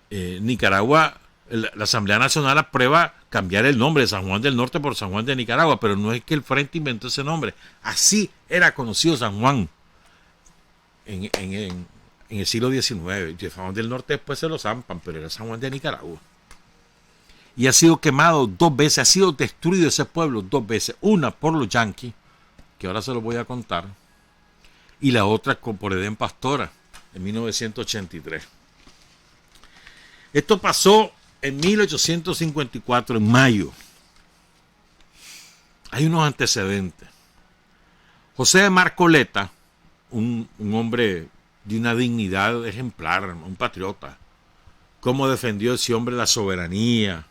Nicaragua, la Asamblea Nacional aprueba cambiar el nombre de San Juan del Norte por San Juan de Nicaragua, pero no es que el Frente inventó ese nombre. Así era conocido San Juan en el siglo XIX. San Juan del Norte después se lo zampan, pero era San Juan de Nicaragua. Y ha sido quemado 2 veces, ha sido destruido ese pueblo 2 veces. Una por los yanquis, que ahora se lo voy a contar, y la otra por Edén Pastora, en 1983. Esto pasó en 1854, en mayo. Hay unos antecedentes. José de Marcoleta, un hombre de una dignidad ejemplar, un patriota, cómo defendió ese hombre la soberanía,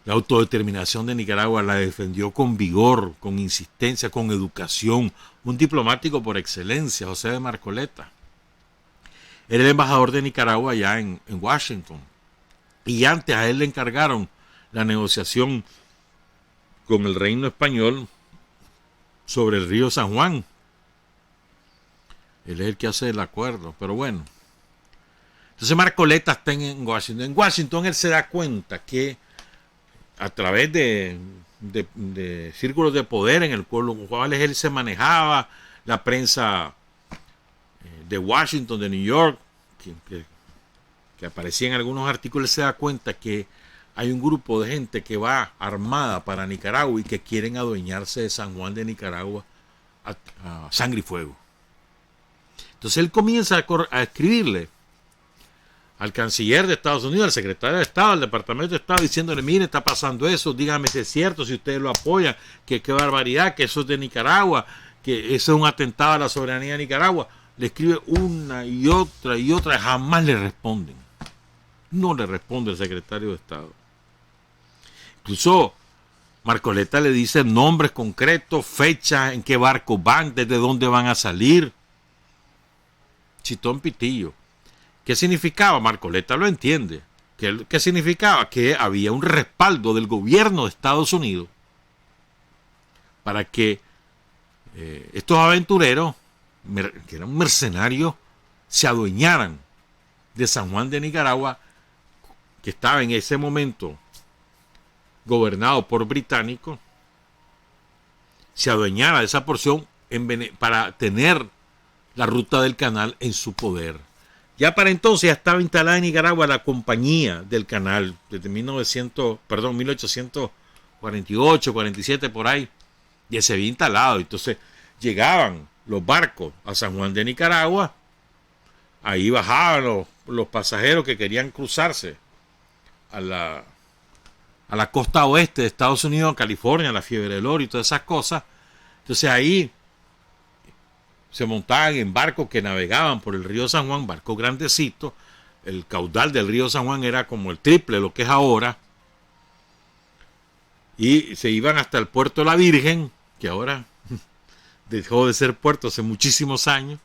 la autodeterminación de Nicaragua, la defendió con vigor, con insistencia, con educación. Un diplomático por excelencia, José de Marcoleta. Era el embajador de Nicaragua allá en Washington. Y antes a él le encargaron la negociación con el reino español sobre el río San Juan. Él es el que hace el acuerdo, pero bueno. Entonces Marcoleta está en Washington. En Washington él se da cuenta que a través de círculos de poder en el pueblo con los cuales él se manejaba, la prensa de Washington, de New York, que aparecía en algunos artículos, se da cuenta que hay un grupo de gente que va armada para Nicaragua y que quieren adueñarse de San Juan de Nicaragua a sangre y fuego. Entonces él comienza a escribirle al canciller de Estados Unidos, al secretario de Estado, al Departamento de Estado, diciéndole, mire, está pasando eso, dígame si es cierto, si ustedes lo apoyan, que qué barbaridad, que eso es de Nicaragua, que eso es un atentado a la soberanía de Nicaragua. Le escribe una y otra, jamás le responden. No le responde el secretario de Estado. Incluso Marcoleta le dice nombres concretos, fechas, en qué barco van, desde dónde van a salir. Chitón Pitillo. ¿Qué significaba? Marcoleta lo entiende. ¿Qué significaba? Que había un respaldo del gobierno de Estados Unidos para que estos aventureros, que eran mercenarios, se adueñaran de San Juan de Nicaragua, que estaba en ese momento gobernado por británicos, se adueñara de esa porción para tener la ruta del canal en su poder. Ya para entonces ya estaba instalada en Nicaragua la compañía del canal, desde 1848, 47 por ahí, ya se había instalado. Entonces llegaban los barcos a San Juan de Nicaragua, ahí bajaban los pasajeros que querían cruzarse a la costa oeste de Estados Unidos, California, la Fiebre del Oro y todas esas cosas. Entonces ahí se montaban en barcos que navegaban por el río San Juan, barcos grandecitos. El caudal del río San Juan era como el triple de lo que es ahora. Y se iban hasta el puerto de la Virgen, que ahora dejó de ser puerto hace muchísimos años.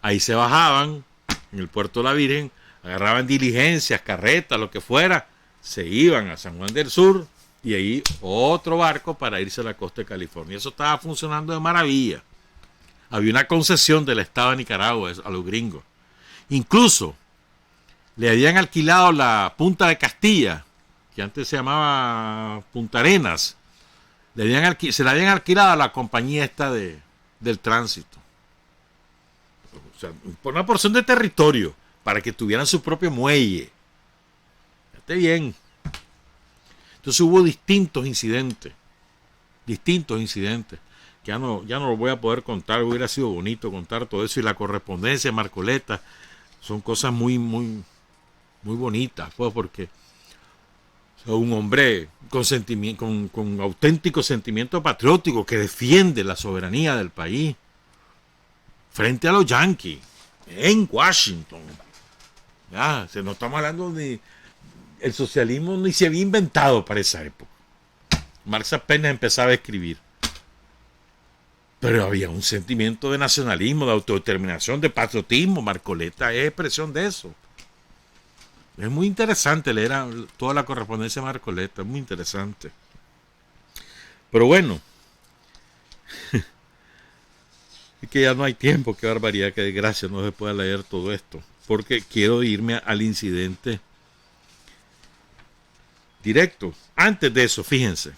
Ahí se bajaban en el puerto de la Virgen, agarraban diligencias, carretas, lo que fuera, se iban a San Juan del Sur y ahí otro barco para irse a la costa de California. Eso estaba funcionando de maravilla. Había una concesión del Estado de Nicaragua a los gringos. Incluso le habían alquilado la Punta de Castilla, que antes se llamaba Punta Arenas. Se la habían alquilado a la compañía esta del tránsito. O sea, por una porción de territorio, para que tuvieran su propio muelle. Fíjate bien. Entonces hubo distintos incidentes. Ya no lo voy a poder contar. Hubiera sido bonito contar todo eso. Y la correspondencia de Marcoleta son cosas muy, muy, muy bonitas, pues, porque un hombre con auténtico sentimiento patriótico que defiende la soberanía del país frente a los yanquis en Washington. Ya, no estamos hablando de el socialismo, ni se había inventado para esa época. Marx apenas empezaba a escribir. Pero había un sentimiento de nacionalismo, de autodeterminación, de patriotismo. Marcoleta es expresión de eso. Es muy interesante leer toda la correspondencia de Marcoleta, es muy interesante. Pero bueno, es que ya no hay tiempo, qué barbaridad, qué desgracia, no se puede leer todo esto. Porque quiero irme al incidente directo. Antes de eso, fíjense.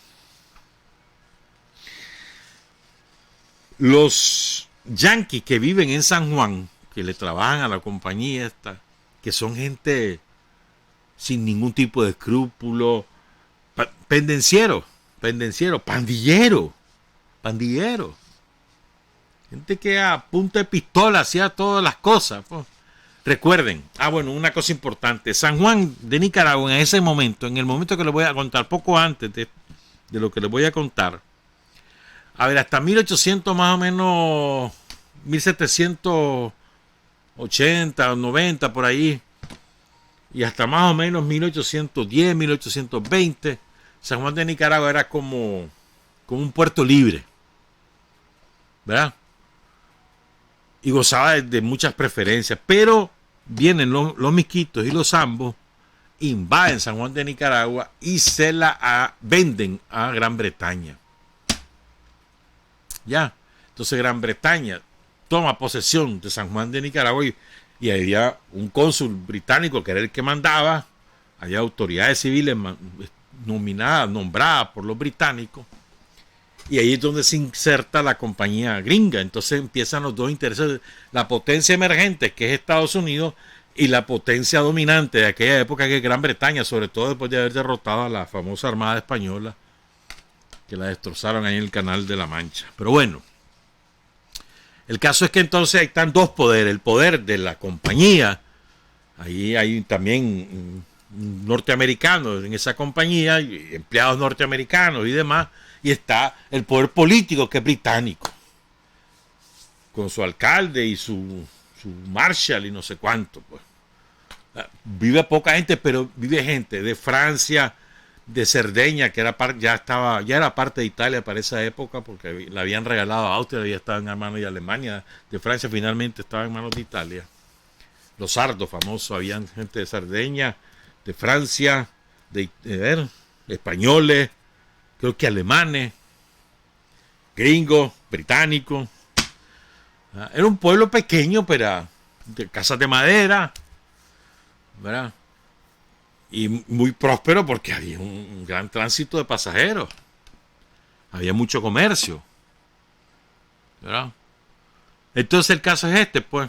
Los yanquis que viven en San Juan, que le trabajan a la compañía esta, que son gente sin ningún tipo de escrúpulo, pendenciero, pandillero, gente que a punta de pistola hacía todas las cosas. Pues. Recuerden, bueno, una cosa importante, San Juan de Nicaragua en ese momento, en el momento que les voy a contar, poco antes de lo que les voy a contar, a ver, hasta 1800 más o menos, 1780 o 90 por ahí, y hasta más o menos 1810, 1820, San Juan de Nicaragua era como un puerto libre, ¿verdad? Y gozaba de muchas preferencias, pero vienen los misquitos y los zambos, invaden San Juan de Nicaragua y se la venden a Gran Bretaña. Ya, entonces Gran Bretaña toma posesión de San Juan de Nicaragua y había un cónsul británico que era el que mandaba, había autoridades civiles nombradas por los británicos, y ahí es donde se inserta la compañía gringa. Entonces empiezan los dos intereses, la potencia emergente que es Estados Unidos y la potencia dominante de aquella época que es Gran Bretaña, sobre todo después de haber derrotado a la famosa Armada Española, que la destrozaron ahí en el Canal de la Mancha. Pero bueno, el caso es que entonces ahí están dos poderes, el poder de la compañía, ahí hay también norteamericanos en esa compañía, empleados norteamericanos y demás, y está el poder político que es británico, con su alcalde y su marshal y no sé cuánto. Pues. Vive poca gente, pero vive gente de Francia, de Cerdeña, que ya era parte de Italia para esa época, porque la habían regalado a Austria, había estado en manos de Alemania, de Francia finalmente estaba en manos de Italia. Los sardos famosos, habían gente de Cerdeña, de Francia, de españoles, creo que alemanes, gringos, británicos. Era un pueblo pequeño, pero de casas de madera, ¿verdad? Y muy próspero porque había un gran tránsito de pasajeros. Había mucho comercio, ¿verdad? Entonces el caso es este, pues.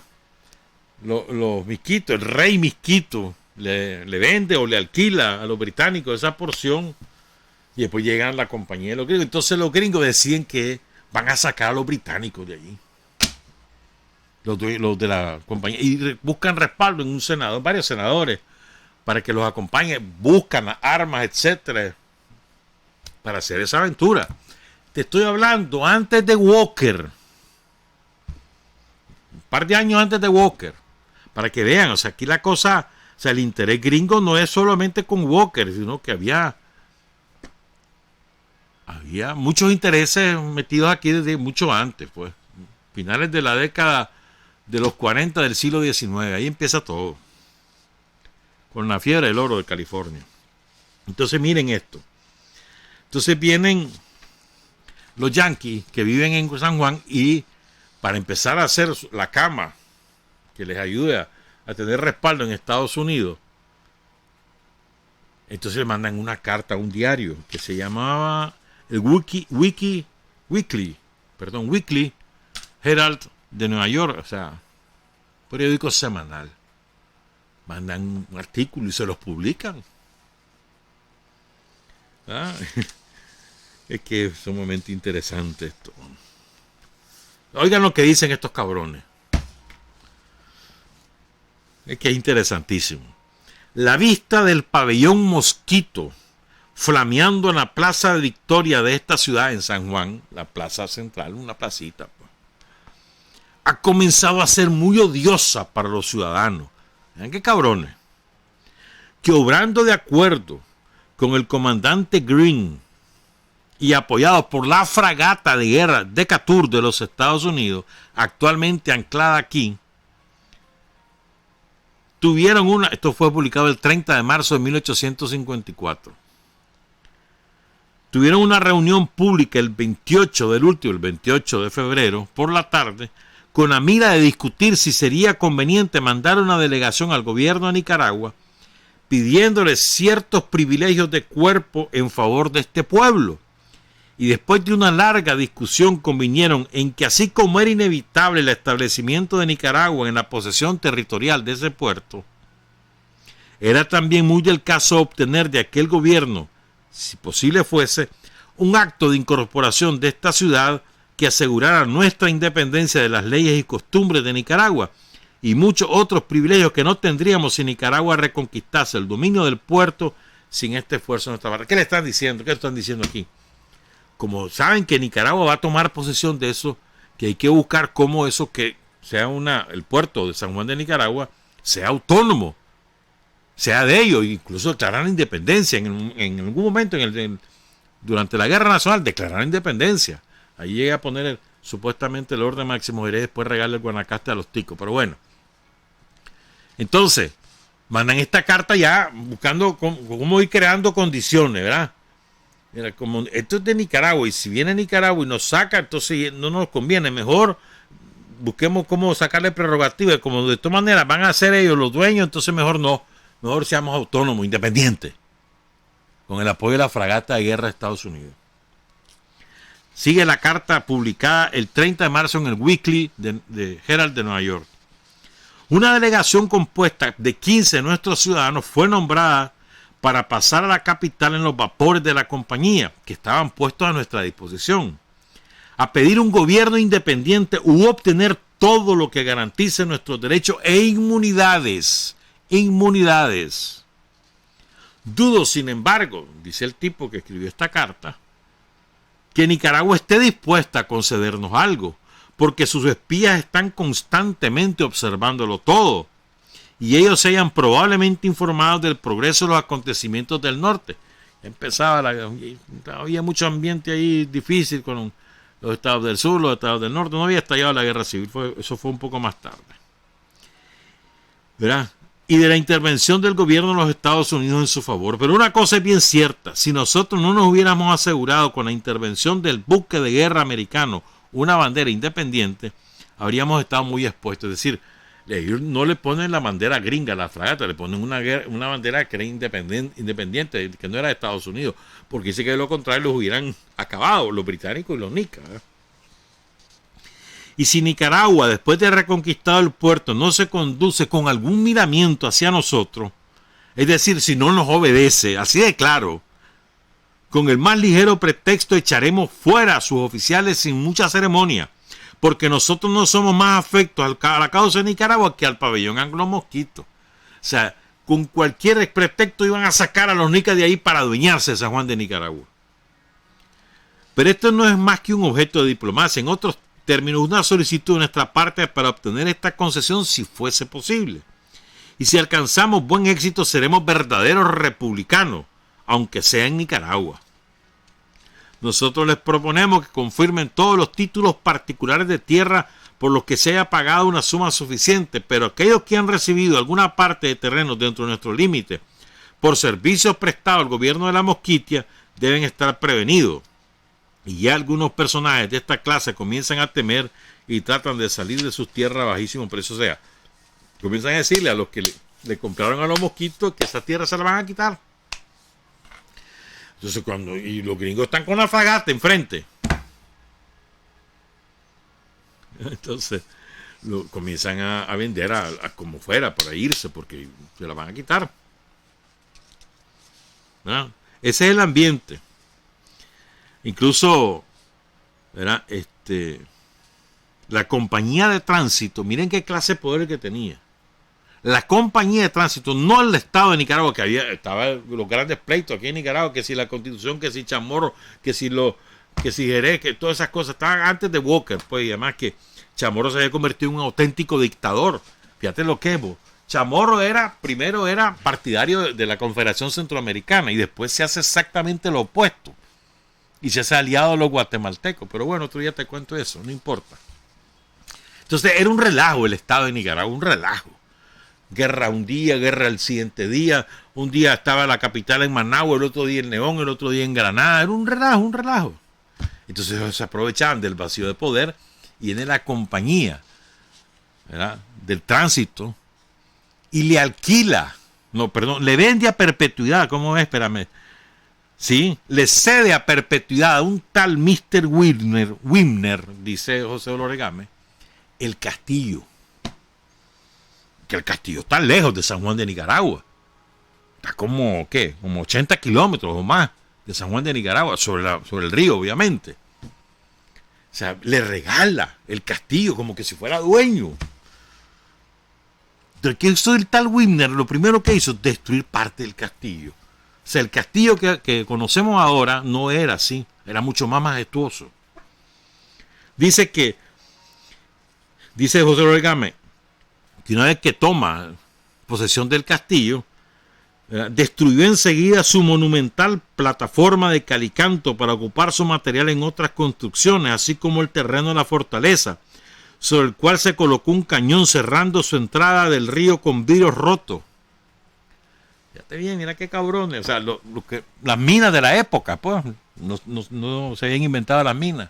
Los misquitos, el rey misquito le vende o le alquila a los británicos esa porción y después llegan la compañía de los gringos. Entonces los gringos deciden que van a sacar a los británicos de allí. Los de la compañía. Y buscan respaldo en un senador, varios senadores, para que los acompañen, buscan armas, etcétera, para hacer esa aventura. Te estoy hablando antes de Walker, un par de años antes de Walker, para que vean, o sea, aquí la cosa, o sea, el interés gringo no es solamente con Walker, sino que había muchos intereses metidos aquí desde mucho antes, pues, finales de la década de los 40 del siglo XIX, ahí empieza todo. Con la fiebre del oro de California. Entonces miren esto. Entonces vienen los yanquis que viven en San Juan y para empezar a hacer la cama que les ayude a tener respaldo en Estados Unidos, entonces le mandan una carta a un diario que se llamaba el Weekly Herald de Nueva York, o sea, periódico semanal. Mandan un artículo y se los publican. Es que es sumamente interesante esto. Oigan lo que dicen estos cabrones. Es que es interesantísimo. La vista del pabellón Mosquito flameando en la plaza de Victoria de esta ciudad en San Juan, la plaza central, una placita, pues, ha comenzado a ser muy odiosa para los ciudadanos. Vean qué cabrones. Que obrando de acuerdo con el comandante Green y apoyados por la fragata de guerra Decatur de los Estados Unidos, actualmente anclada aquí, tuvieron esto fue publicado el 30 de marzo de 1854, tuvieron una reunión pública el 28 de febrero, por la tarde, con la mira de discutir si sería conveniente mandar una delegación al gobierno de Nicaragua, pidiéndole ciertos privilegios de cuerpo en favor de este pueblo. Y después de una larga discusión convinieron en que así como era inevitable el establecimiento de Nicaragua en la posesión territorial de ese puerto, era también muy del caso obtener de aquel gobierno, si posible fuese, un acto de incorporación de esta ciudad que asegurara nuestra independencia de las leyes y costumbres de Nicaragua y muchos otros privilegios que no tendríamos si Nicaragua reconquistase el dominio del puerto sin este esfuerzo de nuestra parte. ¿Qué le están diciendo? ¿Qué están diciendo aquí? Como saben que Nicaragua va a tomar posesión de eso, que hay que buscar cómo eso que sea el puerto de San Juan de Nicaragua sea autónomo, sea de ellos, incluso declarar la independencia en algún momento durante la Guerra Nacional, declarar independencia. Ahí llega a poner supuestamente el orden máximo y después regalar el Guanacaste a los ticos, pero bueno. Entonces, mandan esta carta ya buscando cómo ir creando condiciones, ¿verdad? Mira, como esto es de Nicaragua y si viene Nicaragua y nos saca, entonces no nos conviene, mejor busquemos cómo sacarle prerrogativas, como de todas maneras van a ser ellos los dueños, entonces mejor seamos autónomos, independientes, con el apoyo de la fragata de guerra de Estados Unidos. Sigue la carta publicada el 30 de marzo en el Weekly de Herald de Nueva York. Una delegación compuesta de 15 de nuestros ciudadanos fue nombrada para pasar a la capital en los vapores de la compañía, que estaban puestos a nuestra disposición, a pedir un gobierno independiente u obtener todo lo que garantice nuestros derechos e inmunidades. Dudo, sin embargo, dice el tipo que escribió esta carta, que Nicaragua esté dispuesta a concedernos algo, porque sus espías están constantemente observándolo todo, y ellos se hayan probablemente informado del progreso de los acontecimientos del norte. Había mucho ambiente ahí difícil con los estados del sur, los estados del norte, no había estallado la guerra civil, eso fue un poco más tarde, ¿verdad? Y de la intervención del gobierno de los Estados Unidos en su favor. Pero una cosa es bien cierta, si nosotros no nos hubiéramos asegurado con la intervención del buque de guerra americano una bandera independiente, habríamos estado muy expuestos. Es decir, ellos no le ponen la bandera gringa a la fragata, le ponen una bandera que era independiente, que no era de Estados Unidos, porque dice que de lo contrario los hubieran acabado, los británicos y los nicas, ¿verdad? Y si Nicaragua, después de reconquistado el puerto, no se conduce con algún miramiento hacia nosotros, es decir, si no nos obedece, así de claro, con el más ligero pretexto echaremos fuera a sus oficiales sin mucha ceremonia, porque nosotros no somos más afectos a la causa de Nicaragua que al pabellón Anglo-Mosquito. O sea, con cualquier pretexto iban a sacar a los nicas de ahí para adueñarse de San Juan de Nicaragua. Pero esto no es más que un objeto de diplomacia. En otros términos, una solicitud de nuestra parte para obtener esta concesión si fuese posible. Y si alcanzamos buen éxito, seremos verdaderos republicanos, aunque sea en Nicaragua. Nosotros les proponemos que confirmen todos los títulos particulares de tierra por los que se haya pagado una suma suficiente, pero aquellos que han recibido alguna parte de terreno dentro de nuestro límite por servicios prestados al gobierno de la Mosquitia deben estar prevenidos. Y ya algunos personajes de esta clase comienzan a temer y tratan de salir de sus tierras a bajísimo precio. O sea, comienzan a decirle a los que le compraron a los mosquitos que esa tierra se la van a quitar. Entonces y los gringos están con la fragata enfrente. Entonces comienzan a vender a como fuera para irse porque se la van a quitar. ¿No? Ese es el ambiente. Incluso, ¿verdad? La compañía de tránsito, miren qué clase de poder que tenía. La compañía de tránsito, no el Estado de Nicaragua, que estaban los grandes pleitos aquí en Nicaragua, que si la Constitución, que si Chamorro, que si Jerez, que todas esas cosas estaban antes de Walker, pues, y además que Chamorro se había convertido en un auténtico dictador. Fíjate lo que es, Chamorro primero era partidario de la Confederación Centroamericana y después se hace exactamente lo opuesto. y se hace aliado a los guatemaltecos. Pero bueno, otro día te cuento eso, no importa. Entonces era un relajo el estado de Nicaragua, un relajo. Guerra un día, guerra el siguiente día. Un día estaba la capital en Managua, el otro día en León, el otro día en Granada. Era un relajo, un relajo. Entonces se aprovechaban del vacío de poder y viene la compañía, ¿verdad?, del tránsito y le alquila, le vende a perpetuidad. ¿Cómo es? Espérame. Sí, le cede a perpetuidad a un tal Mr. Wimner, dice José Oloregame, el castillo. Que el castillo está lejos de San Juan de Nicaragua. Está como 80 kilómetros o más de San Juan de Nicaragua, sobre el río, obviamente. O sea, le regala el castillo como que si fuera dueño. ¿De qué hizo el tal Wimner? Lo primero que hizo, destruir parte del castillo. O sea, el castillo que conocemos ahora no era así, era mucho más majestuoso. Dice José Oloregame, que una vez que toma posesión del castillo, destruyó enseguida su monumental plataforma de calicanto para ocupar su material en otras construcciones, así como el terreno de la fortaleza, sobre el cual se colocó un cañón cerrando su entrada del río con vidrios rotos. Fíjate bien, mira qué cabrones. O sea, las minas de la época, pues, no se habían inventado las minas.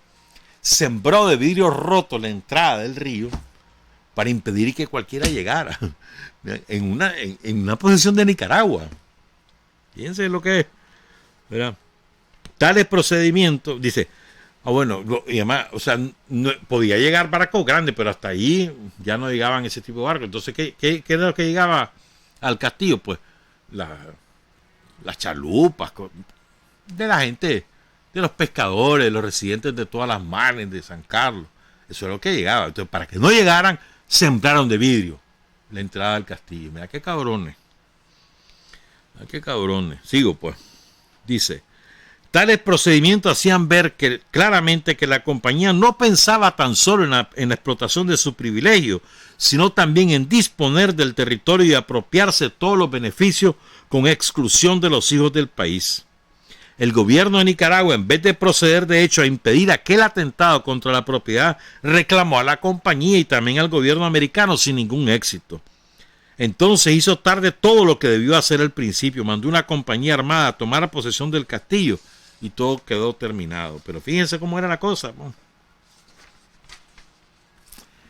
Sembró de vidrios rotos la entrada del río para impedir que cualquiera llegara en una posesión de Nicaragua. Fíjense lo que es, ¿verdad? Tales procedimientos, dice, y además, o sea, no, podía llegar barcos grandes, pero hasta ahí ya no llegaban ese tipo de barcos. Entonces, ¿qué era lo que llegaba al castillo? Pues las chalupas de la gente, de los pescadores, de los residentes de todas las mares de San Carlos. Eso es lo que llegaba. Entonces, para que no llegaran, sembraron de vidrio la entrada al castillo. Mira qué cabrones. Mira qué cabrones. Sigo pues. Dice, tales procedimientos hacían ver claramente que la compañía no pensaba tan solo en la explotación de su privilegio, sino también en disponer del territorio y apropiarse todos los beneficios con exclusión de los hijos del país. El gobierno de Nicaragua, en vez de proceder de hecho a impedir aquel atentado contra la propiedad, reclamó a la compañía y también al gobierno americano sin ningún éxito. Entonces hizo tarde todo lo que debió hacer al principio, mandó una compañía armada a tomar posesión del castillo y todo quedó terminado. Pero fíjense cómo era la cosa.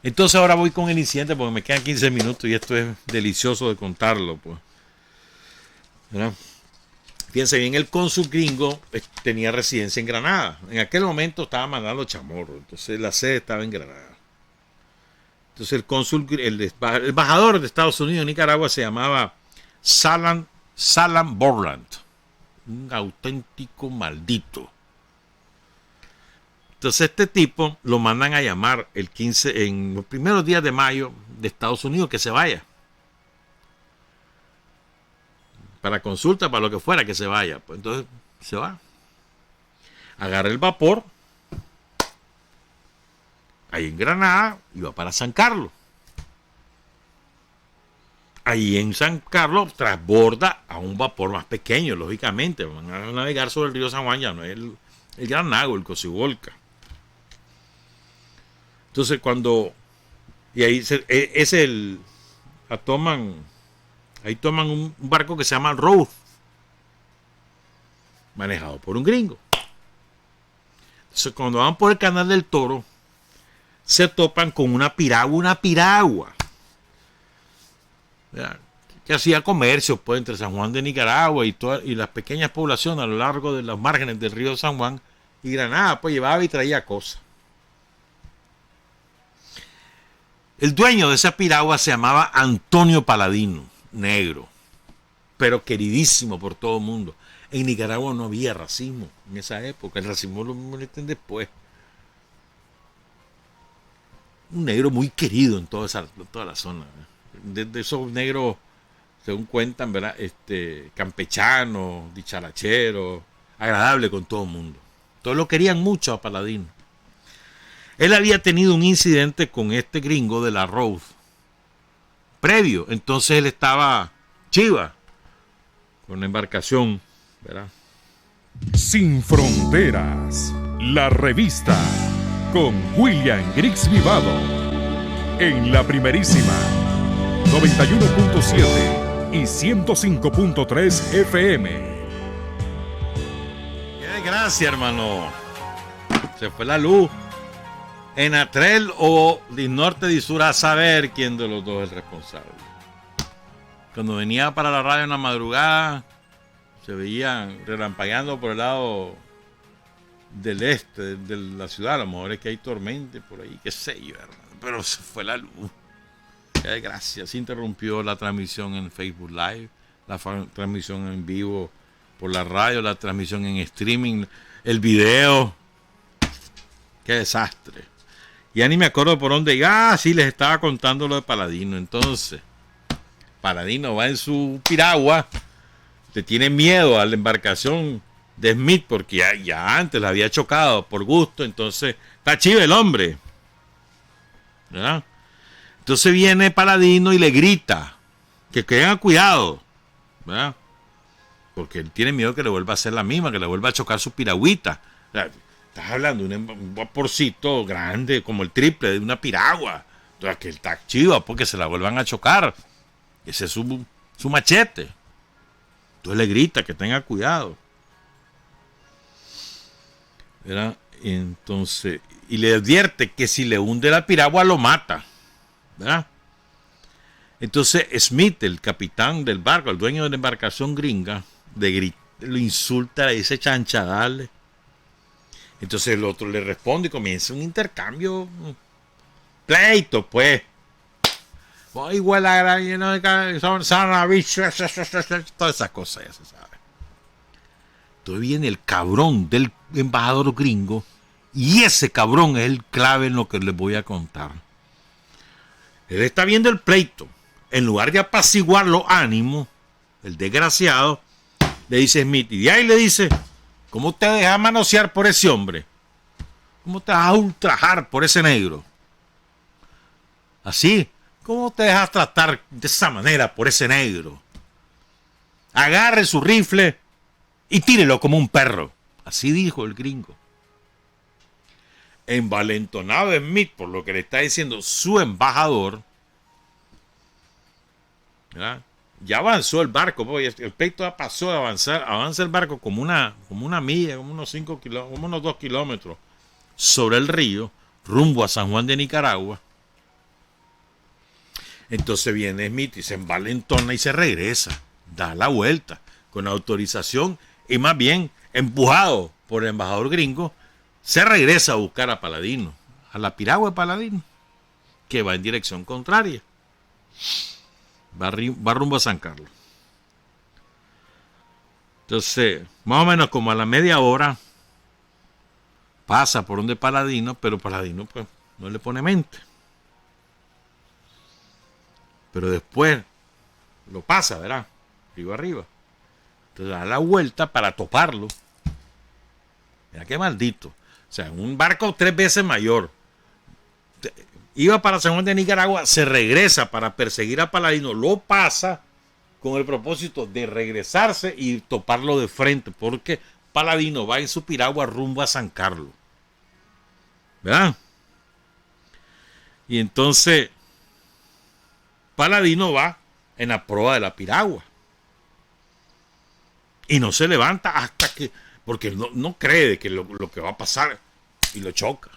Entonces ahora voy con el incidente porque me quedan 15 minutos y esto es delicioso de contarlo, pues. ¿Verdad? Fíjense bien, el cónsul gringo tenía residencia en Granada. En aquel momento estaba mandando chamorro, entonces la sede estaba en Granada. Entonces el cónsul, el embajador de Estados Unidos en Nicaragua se llamaba Salam Borland, un auténtico maldito. Entonces este tipo lo mandan a llamar en los primeros días de mayo de Estados Unidos que se vaya. Para consulta, para lo que fuera, que se vaya. Pues entonces se va. Agarra el vapor. Ahí en Granada y va para San Carlos. Ahí en San Carlos transborda a un vapor más pequeño, lógicamente. Van a navegar sobre el río San Juan, ya no es el Gran Lago, el Cocibolca. Entonces y ahí toman un barco que se llama Rose, manejado por un gringo. Entonces, cuando van por el Canal del Toro, se topan con una piragua, ¿verdad?, que hacía comercio pues, entre San Juan de Nicaragua y las pequeñas poblaciones a lo largo de los márgenes del río San Juan y Granada, pues llevaba y traía cosas. El dueño de esa piragua se llamaba Antonio Paladino, negro, pero queridísimo por todo el mundo. En Nicaragua no había racismo en esa época, el racismo lo meten después. Un negro muy querido en toda la zona, de esos negros, según cuentan, ¿verdad?, campechanos, dicharacheros, agradable con todo el mundo. Todos lo querían mucho a Paladino. Él había tenido un incidente con este gringo de la Rose previo, entonces él estaba chiva con la embarcación, ¿verdad?, Sin Fronteras, la revista con William Griggs Vivado en la primerísima 91.7 y 105.3 FM. Qué desgracia, hermano. Se fue la luz en Atrel o de norte de sur, a saber quién de los dos es el responsable. Cuando venía para la radio en la madrugada, se veía relampagueando por el lado del este de la ciudad. A lo mejor es que hay tormenta por ahí, qué sé yo, hermano. Pero se fue la luz. Qué desgracia. Se interrumpió la transmisión en Facebook Live, la transmisión en vivo por la radio, la transmisión en streaming, el video. Qué desastre. Ya ni me acuerdo por dónde. Sí, les estaba contando lo de Paladino. Entonces, Paladino va en su piragua. Le tiene miedo a la embarcación de Smith porque ya antes la había chocado por gusto. Entonces, está chido el hombre, ¿verdad? Entonces viene Paladino y le grita que tengan cuidado, ¿verdad? Porque él tiene miedo que le vuelva a hacer la misma, que le vuelva a chocar su piragüita. O sea, estás hablando de un vaporcito grande, como el triple de una piragua. Entonces, que está chido porque se la vuelvan a chocar. Ese es su machete. Entonces le grita que tenga cuidado, ¿verdad? Entonces, y le advierte que si le hunde la piragua lo mata, ¿verdad? Entonces Smith, el capitán del barco, el dueño de la embarcación gringa, lo insulta, le dice chanchadale. Entonces el otro le responde y comienza un intercambio, pleito, pues. Igual a la lleno de todas esas cosas, ya se sabe. Entonces viene el cabrón del embajador gringo, y ese cabrón es el clave en lo que les voy a contar. Él está viendo el pleito. En lugar de apaciguar los ánimos, el desgraciado le dice Smith, y de ahí le dice: ¿cómo te dejas manosear por ese hombre? ¿Cómo te dejas ultrajar por ese negro? Así, ¿cómo te dejas tratar de esa manera por ese negro? Agarre su rifle y tírelo como un perro. Así dijo el gringo. Envalentonado Smith por lo que le está diciendo su embajador, ¿verdad? Ya avanzó el barco, pues, el pleito ya pasó de avanzar, avanza el barco como una milla, como unos 5 kilómetros, como unos 2 kilómetros sobre el río, rumbo a San Juan de Nicaragua. Entonces viene Smith y se envalentona y se regresa, da la vuelta con autorización y más bien empujado por el embajador gringo, se regresa a buscar a Paladino, a la piragua de Paladino, que va en dirección contraria. Va rumbo a San Carlos. Entonces, más o menos como a la media hora, pasa por donde Paladino, pero Paladino pues no le pone mente. Pero después lo pasa, ¿verdad? Río arriba. Entonces da la vuelta para toparlo. Mira qué maldito. O sea, un barco 3 veces mayor. Iba para San Juan de Nicaragua, se regresa para perseguir a Paladino, lo pasa con el propósito de regresarse y toparlo de frente, porque Paladino va en su piragua rumbo a San Carlos, ¿verdad? Y entonces Paladino va en la proa de la piragua y no se levanta hasta que, porque no cree que lo que va a pasar, y lo choca.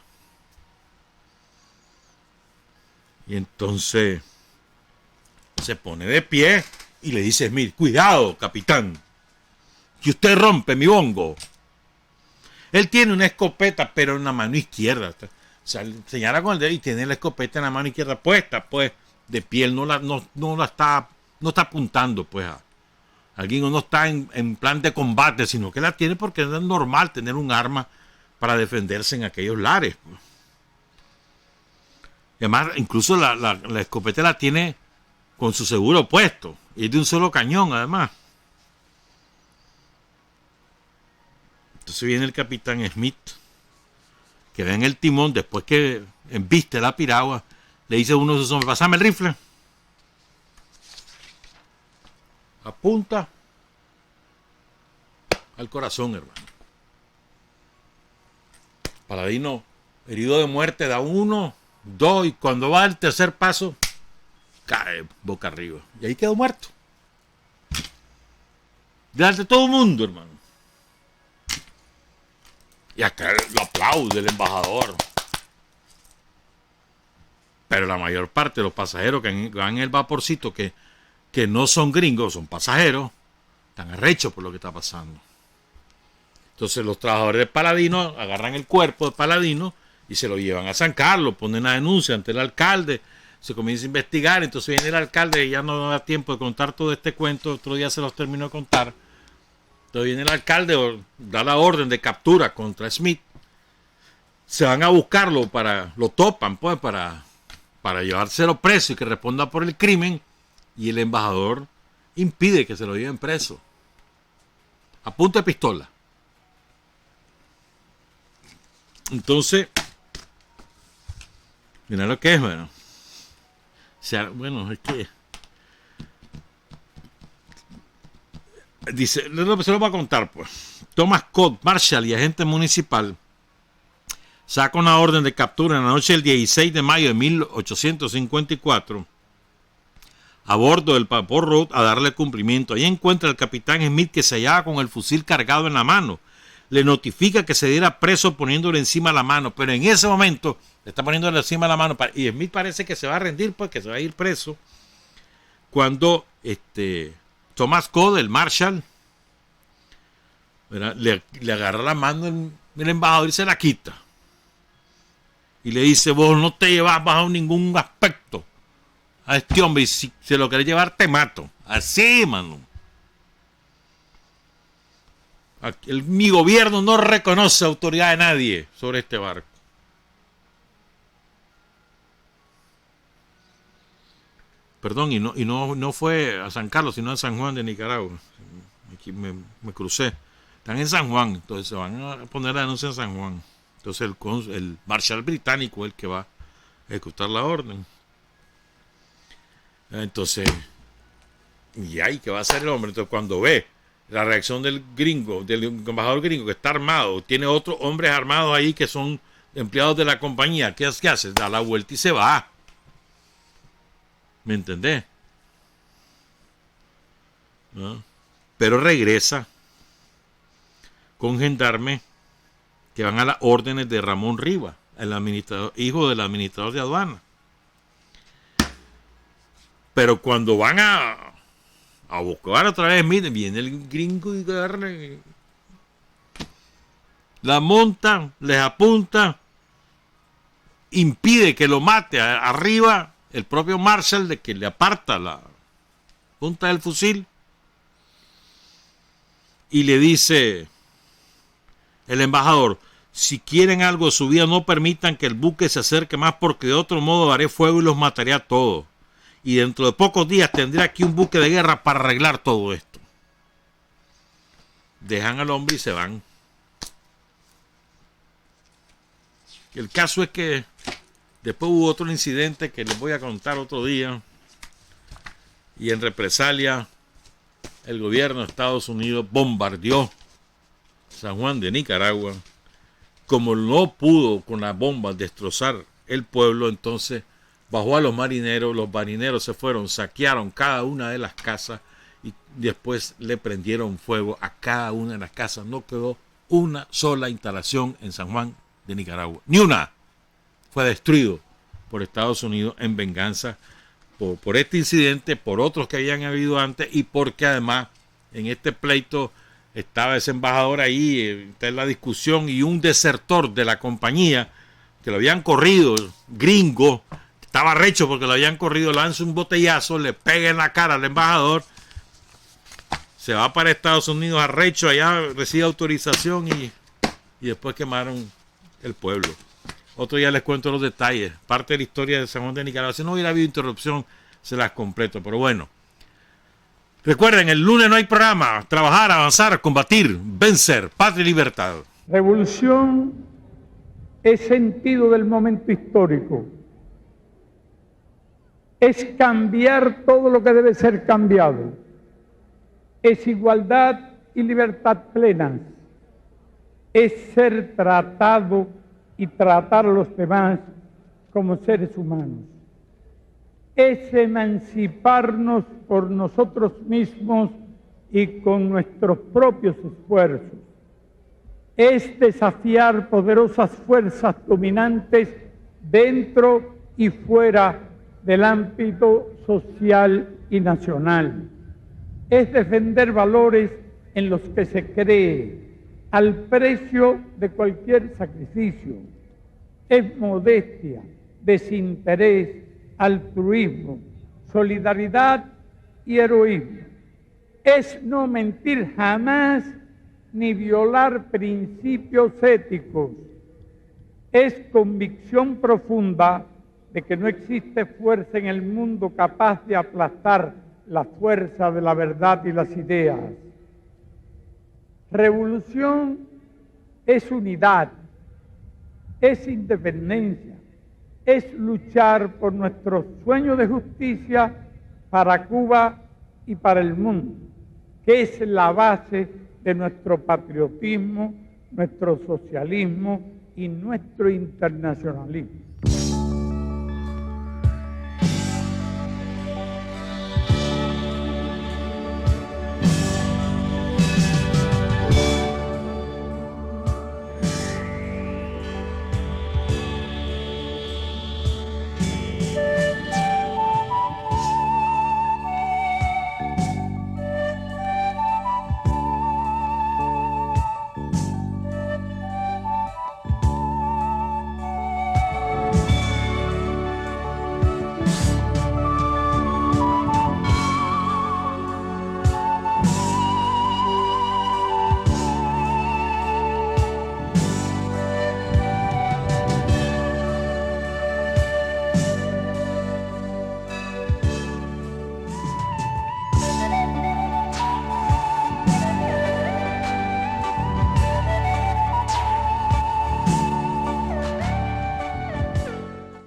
Y entonces se pone de pie y le dice Smith: cuidado, capitán, que usted rompe mi bongo. Él tiene una escopeta, pero en la mano izquierda. O sea, señala con el dedo y tiene la escopeta en la mano izquierda puesta, pues, de pie. Él no está apuntando, pues, a alguien, no está en plan de combate, sino que la tiene porque es normal tener un arma para defenderse en aquellos lares, pues. Y además, incluso la escopeta la tiene con su seguro puesto. Y es de un solo cañón, además. Entonces viene el capitán Smith, que ve en el timón, después que embiste la piragua, le dice a uno de sus hombres: pásame el rifle. Apunta al corazón, hermano. Paladino, herido de muerte, da 1, 2, y cuando va al tercer paso, cae boca arriba. Y ahí quedó muerto. Delante de todo el mundo, hermano. Y acá lo aplaude el embajador. Pero la mayor parte de los pasajeros que van en el vaporcito, que no son gringos, son pasajeros, están arrechos por lo que está pasando. Entonces los trabajadores de Paladino agarran el cuerpo de Paladino y se lo llevan a San Carlos, ponen la denuncia ante el alcalde, se comienza a investigar, entonces viene el alcalde y ya no da tiempo de contar todo este cuento, otro día se los termino de contar. Entonces viene el alcalde, da la orden de captura contra Smith, se van a buscarlo, lo topan pues para llevárselo preso y que responda por el crimen, y el embajador impide que se lo lleven preso a punta de pistola. Entonces, mira lo que es, bueno. Bueno, es que dice, se lo voy a contar, pues. Thomas Scott, Marshall y agente municipal saca una orden de captura en la noche del 16 de mayo de 1854 a bordo del vapor Road a darle cumplimiento. Ahí encuentra al capitán Smith, que se hallaba con el fusil cargado en la mano. Le notifica que se diera preso poniéndole encima la mano, pero en ese momento le está poniéndole encima la mano y Smith parece que se va a rendir, pues que se va a ir preso, cuando Thomas Scott, el Marshall, le agarra la mano el embajador y se la quita y le dice: vos no te llevas bajo ningún aspecto a este hombre, y si se lo querés llevar te mato. Así, mano. Mi gobierno no reconoce autoridad de nadie sobre este barco. Perdón, y no fue a San Carlos, sino a San Juan de Nicaragua. Aquí me crucé. Están en San Juan, entonces se van a poner la denuncia en San Juan. Entonces el Marshal británico es el que va a ejecutar la orden. Entonces, ¿y ahí qué va a hacer el hombre? Entonces, cuando ve la reacción del embajador gringo, que está armado, tiene otros hombres armados ahí que son empleados de la compañía, ¿qué hace? Da la vuelta y se va. ¿Me entendés? ¿No? Pero regresa con gendarmes que van a las órdenes de Ramón Rivas, hijo del administrador de aduana. Pero cuando van a buscar otra vez, miren, viene el gringo y la monta, les apunta, impide que lo mate arriba el propio Marshall, de que le aparta la punta del fusil, y le dice el embajador: si quieren algo de su vida, no permitan que el buque se acerque más, porque de otro modo daré fuego y los mataré a todos. Y dentro de pocos días tendré aquí un buque de guerra para arreglar todo esto. Dejan al hombre y se van. El caso es que después hubo otro incidente que les voy a contar otro día. Y en represalia, el gobierno de Estados Unidos bombardeó San Juan de Nicaragua. Como no pudo con las bombas destrozar el pueblo, entonces bajó a los marineros se fueron, saquearon cada una de las casas y después le prendieron fuego a cada una de las casas. No quedó una sola instalación en San Juan de Nicaragua, ni una. Fue destruido por Estados Unidos en venganza por este incidente, por otros que habían habido antes, y porque además en este pleito estaba ese embajador ahí, está en la discusión, y un desertor de la compañía que lo habían corrido, gringo, estaba recho porque lo habían corrido, lanza un botellazo, le pega en la cara al embajador, se va para Estados Unidos arrecho, allá recibe autorización y después quemaron el pueblo. Otro día les cuento los detalles, parte de la historia de San Juan de Nicaragua. Si no hubiera habido interrupción, se las completo, pero bueno. Recuerden, el lunes no hay programa. Trabajar, avanzar, combatir, vencer, patria y libertad. Revolución es sentido del momento histórico. Es cambiar todo lo que debe ser cambiado. Es igualdad y libertad plenas. Es ser tratado y tratar a los demás como seres humanos. Es emanciparnos por nosotros mismos y con nuestros propios esfuerzos. Es desafiar poderosas fuerzas dominantes dentro y fuera del ámbito social y nacional. Es defender valores en los que se cree, al precio de cualquier sacrificio. Es modestia, desinterés, altruismo, solidaridad y heroísmo. Es no mentir jamás ni violar principios éticos. Es convicción profunda de que no existe fuerza en el mundo capaz de aplastar la fuerza de la verdad y las ideas. Revolución es unidad, es independencia, es luchar por nuestro sueño de justicia para Cuba y para el mundo, que es la base de nuestro patriotismo, nuestro socialismo y nuestro internacionalismo.